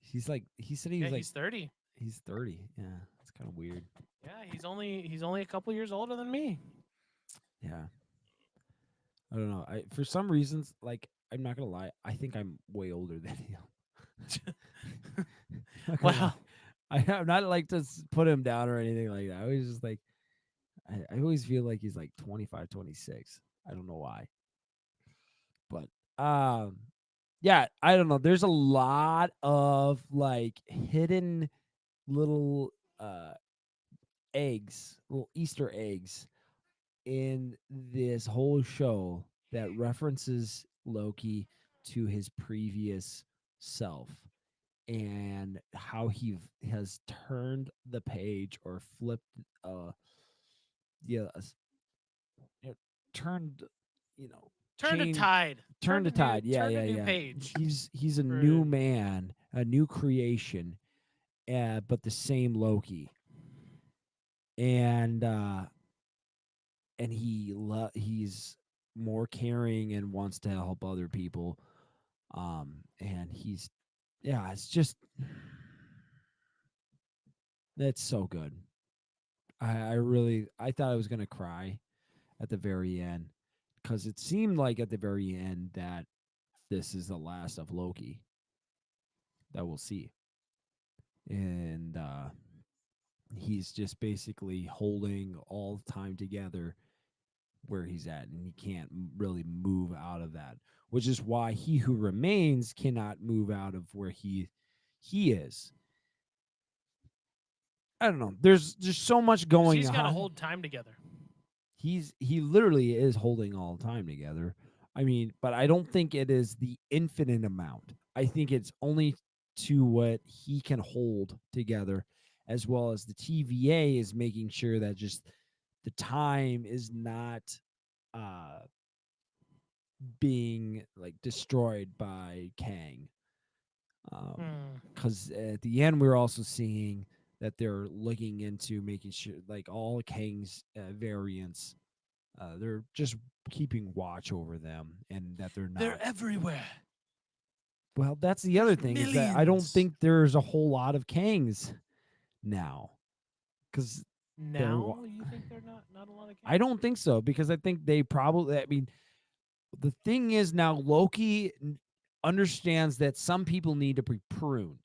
He's like he said he yeah, was like he's 30. he's 30. Yeah, it's kind of weird. Yeah, he's only a couple years older than me. Yeah, I don't know. I for some reasons like I'm not gonna lie. I think I'm way older than him. Not gonna lie. Well, I'm not like to put him down or anything like that. I always just like I always feel like he's like 25, 26. I don't know why. But yeah, I don't know. There's a lot of like hidden little eggs, little Easter eggs in this whole show that references Loki to his previous self and how has turned the page or flipped yeah you know, turned turn to changed tide. turned the tide. Yeah, Turn yeah, a new yeah. page. He's a for- new man, a new creation, but the same Loki. And he's more caring and wants to help other people. And he's, yeah, it's just, it's so good. I thought I was gonna cry at the very end because it seemed like at the very end that this is the last of Loki that we'll see, and he's just basically holding all the time together where he's at, and he can't really move out of that, which is why he who remains cannot move out of where he is. I don't know. There's just so much 'Cause going he's got to on. hold time together. He literally is holding all the time together. I mean, but I don't think it is the infinite amount. I think it's only to what he can hold together, as well as the TVA is making sure that just the time is not uh being like destroyed by Kang. Hmm. Because at the end we're also seeing that they're looking into making sure like all Kang's variants, they're just keeping watch over them and that they're not. They're everywhere. Well, that's the other There's thing is that I don't millions. think there's a whole lot of Kangs now, because Now you think they're not a lot of? I don't think so, because I think they probably. I mean, the thing is now Loki understands that some people need to be pruned.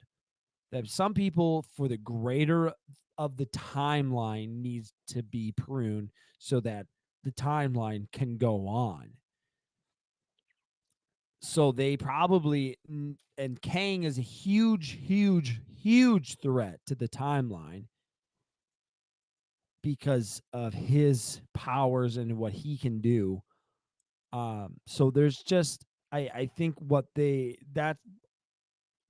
That some people, for the greater of the timeline, needs to be pruned so that the timeline can go on. So they probably, and Kang is a huge, huge, huge threat to the timeline because of his powers and what he can do. So there's just, I think what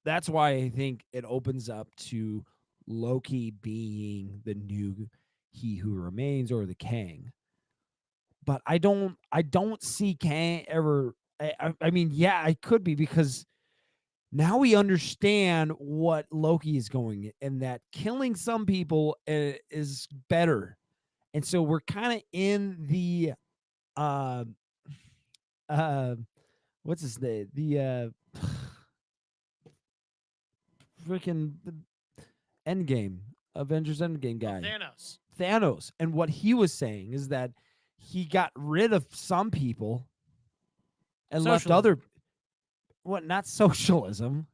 that's why I think it opens up to Loki being the new He Who Remains or the Kang. But I don't see Kang ever. I mean, yeah, I could be, because now we understand what Loki is going, and that killing some people is better. And so we're kind of in the uh uh what's his name? The freaking Endgame, Avengers Endgame Oh, guy. Thanos. Thanos. And what he was saying is that he got rid of some people and left Socialism. other, what, not socialism,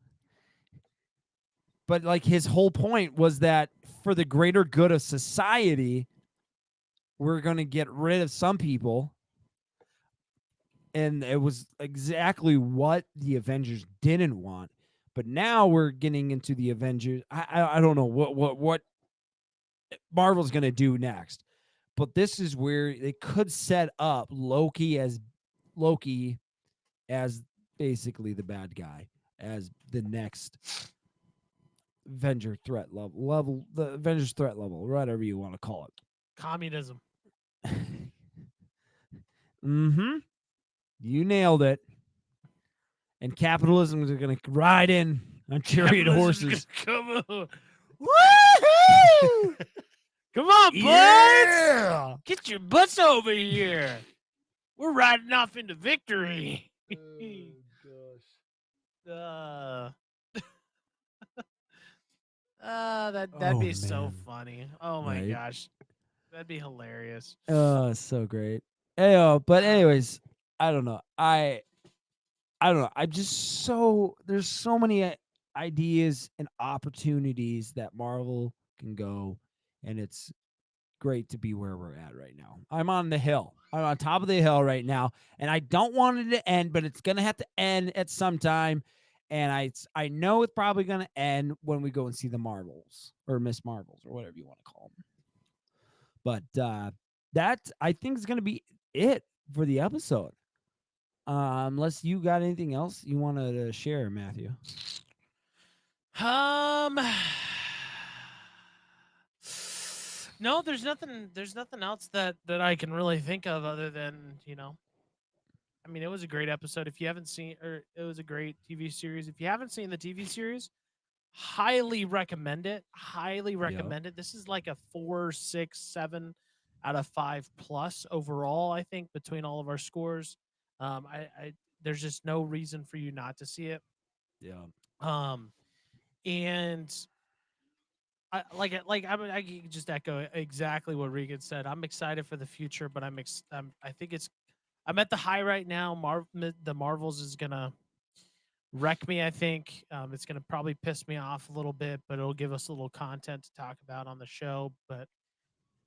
but like his whole point was that for the greater good of society, we're going to get rid of some people. And it was exactly what the Avengers didn't want. But now we're getting into the Avengers. I don't know what Marvel's going to do next. But this is where they could set up Loki as basically the bad guy, as the next Avenger threat level, the Avengers threat level, whatever you want to call Communism. it. Mm-hmm. You nailed it. And capitalism is going to ride in on chariot horses. Come on. Woohoo! Come on, butts! Yeah. Get your butts over here. We're riding off into victory. Uh, that'd Oh, be so man. funny. Oh my Right? gosh, that'd be hilarious. Oh, so great. But anyways, I don't know. I don't know. I'm just there's so many ideas and opportunities that Marvel can go, and it's great to be where we're at right now. I'm on the hill. I'm on top of the hill right now, and I don't want it to end, but it's gonna have to end at some time. And I know it's probably gonna end when we go and see the Marvels or Miss Marvels or whatever you want to call them. But that, I think, is gonna be it for the episode. Unless you got anything else you want to share, Matthew. No, there's nothing. There's nothing else that I can really think of other than I mean, it was a great episode. If you haven't seen, or it was a great TV series. If you haven't seen the TV series, highly recommend it. Highly recommend it. This is like a 4, 6, 7 out of 5 plus overall. I think between all of our scores, I there's just no reason for you not to see it. Yeah. And I can just echo exactly what Regan said. I'm excited for the future, but I think I'm at the high right now. The Marvels is gonna wreck me. I think it's gonna probably piss me off a little bit, but it'll give us a little content to talk about on the show. But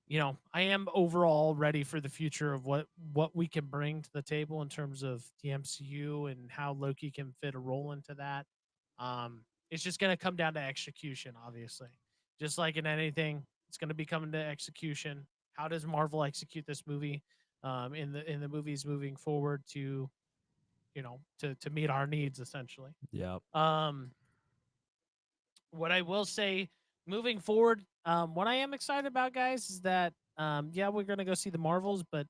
I am overall ready for the future of what we can bring to the table in terms of the MCU and how Loki can fit a role into that. It's just going to come down to execution, obviously. Just like in anything, it's going to be coming to execution. How does Marvel execute this movie in the movies moving forward to to meet our needs, essentially? Yep. What I will say moving forward, what I am excited about, guys, is that yeah, we're gonna go see the Marvels, but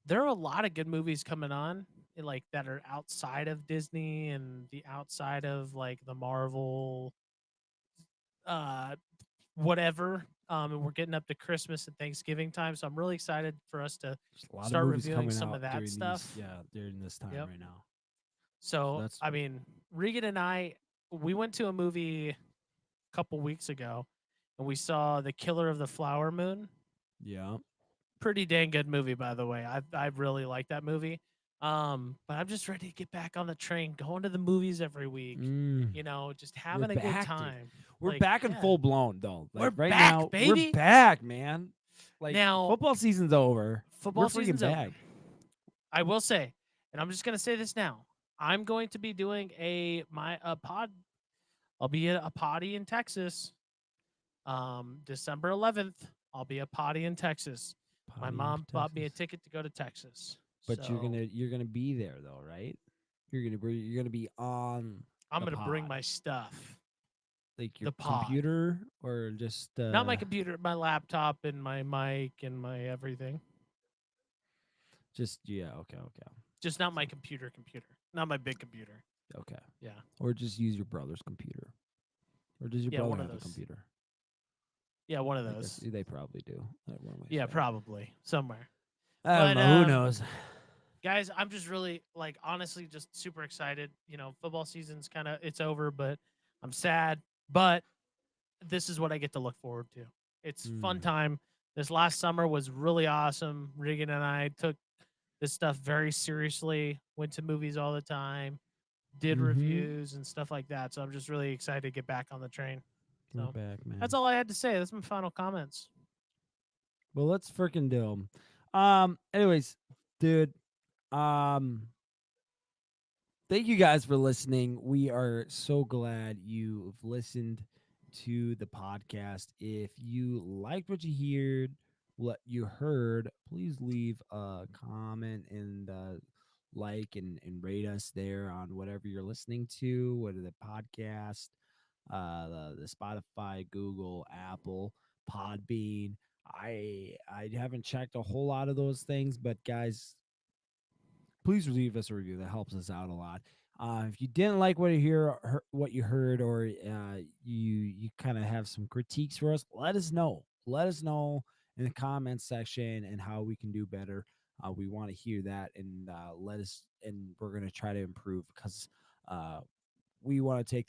there are a lot of good movies coming on, like that are outside of Disney and the outside of like the Marvel, uh, whatever. And we're getting up to Christmas and Thanksgiving time, so I'm really excited for us to There's a lot start of movies reviewing coming some out of that during stuff. during this time Yep. right now. So that's I mean, Regan and I, we went to a movie a couple weeks ago, and we saw The Killer of the Flower Moon. Yeah. Pretty dang good movie, by the way. I really like that movie. But I'm just ready to get back on the train, going to the movies every week. Just having a back, good dude. time. We're Like, back in yeah. full blown though. Like, We're right back, now, baby. we're back, man. Like Now, football season's over. Football we're freaking season's back. over. I will say, and I'm just gonna say this now. I'm going to be doing a pod. I'll be at a potty in Texas. December 11th. I'll be a potty in Texas. My Potty mom into bought me a Texas. ticket to go to Texas. But So you're gonna be there though, right? You're gonna be on. I'm the gonna bring pod. my stuff. Like your the pod. computer or just Not my computer, my laptop and my mic and my everything. Just okay. Just not my computer. Not my big computer. Okay. Yeah. Or just use your brother's computer. Or does your Yeah, one brother of have a those. computer? Yeah, one of I guess those. they probably do. One way or Yeah, the other. probably somewhere. I don't But, know. Who knows? Guys, I'm just really honestly just super excited. Football season's it's over, but I'm sad. But this is what I get to look forward to. It's fun time. This last summer was really awesome. Regan and I took this stuff very seriously, went to movies all the time, did reviews and stuff like that. So I'm just really excited to get back on the train. We're So back, man. that's all I had to say. That's my final comments. Well, let's freaking do them. Anyways, dude. Thank you guys for listening. We are so glad you've listened to the podcast. If you liked what you heard, please leave a comment and like and rate us there on whatever you're listening to, whether the podcast, the Spotify, Google, Apple, Podbean. I haven't checked a whole lot of those things, but guys, please leave us a review. That helps us out a lot. If you didn't like what you heard, or you kind of have some critiques for us, let us know. Let us know in the comments section and how we can do better. We want to hear that, and we're going to try to improve because we want to take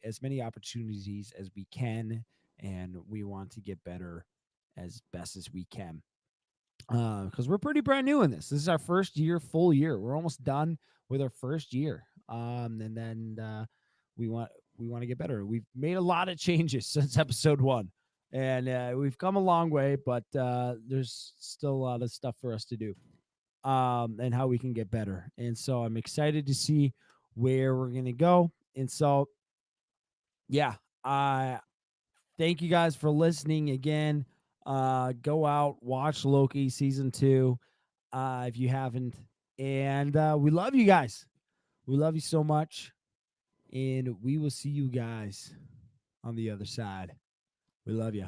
as many opportunities as we can, and we want to get better as best as we can. Because we're pretty brand new in this. This is our first full year. We're almost done with our first year. And then we want to get better. We've made a lot of changes since episode 1, and we've come a long way, but there's still a lot of stuff for us to do. And how we can get better. And so I'm excited to see where we're gonna go. And so, yeah, thank you guys for listening again. Go out, watch Loki season 2 if you haven't, and we love you guys. We love you so much, and we will see you guys on the other side. We love you.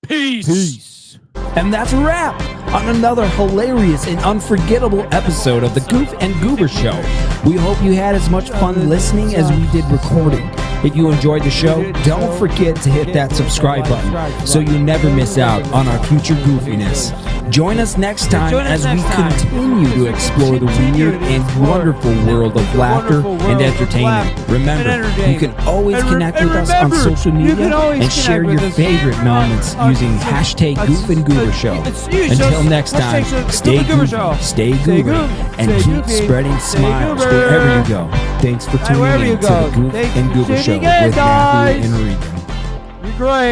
Peace. And that's a wrap on another hilarious and unforgettable episode of the Goof and Goober Show. We hope you had as much fun listening as we did recording. If you enjoyed the show, don't forget to hit that subscribe button so you never miss out on our future goofiness. Join us next time as we continue to explore the weird and wonderful world of laughter and entertainment. Remember, you can always connect with us on social media and share your favorite moments using hashtag Goof and Goober Show. Until next time, stay goofy, stay goober, and keep spreading smiles wherever you go. Thanks for tuning in to the Goof and Goober Show with Matthew and Regan. You're great.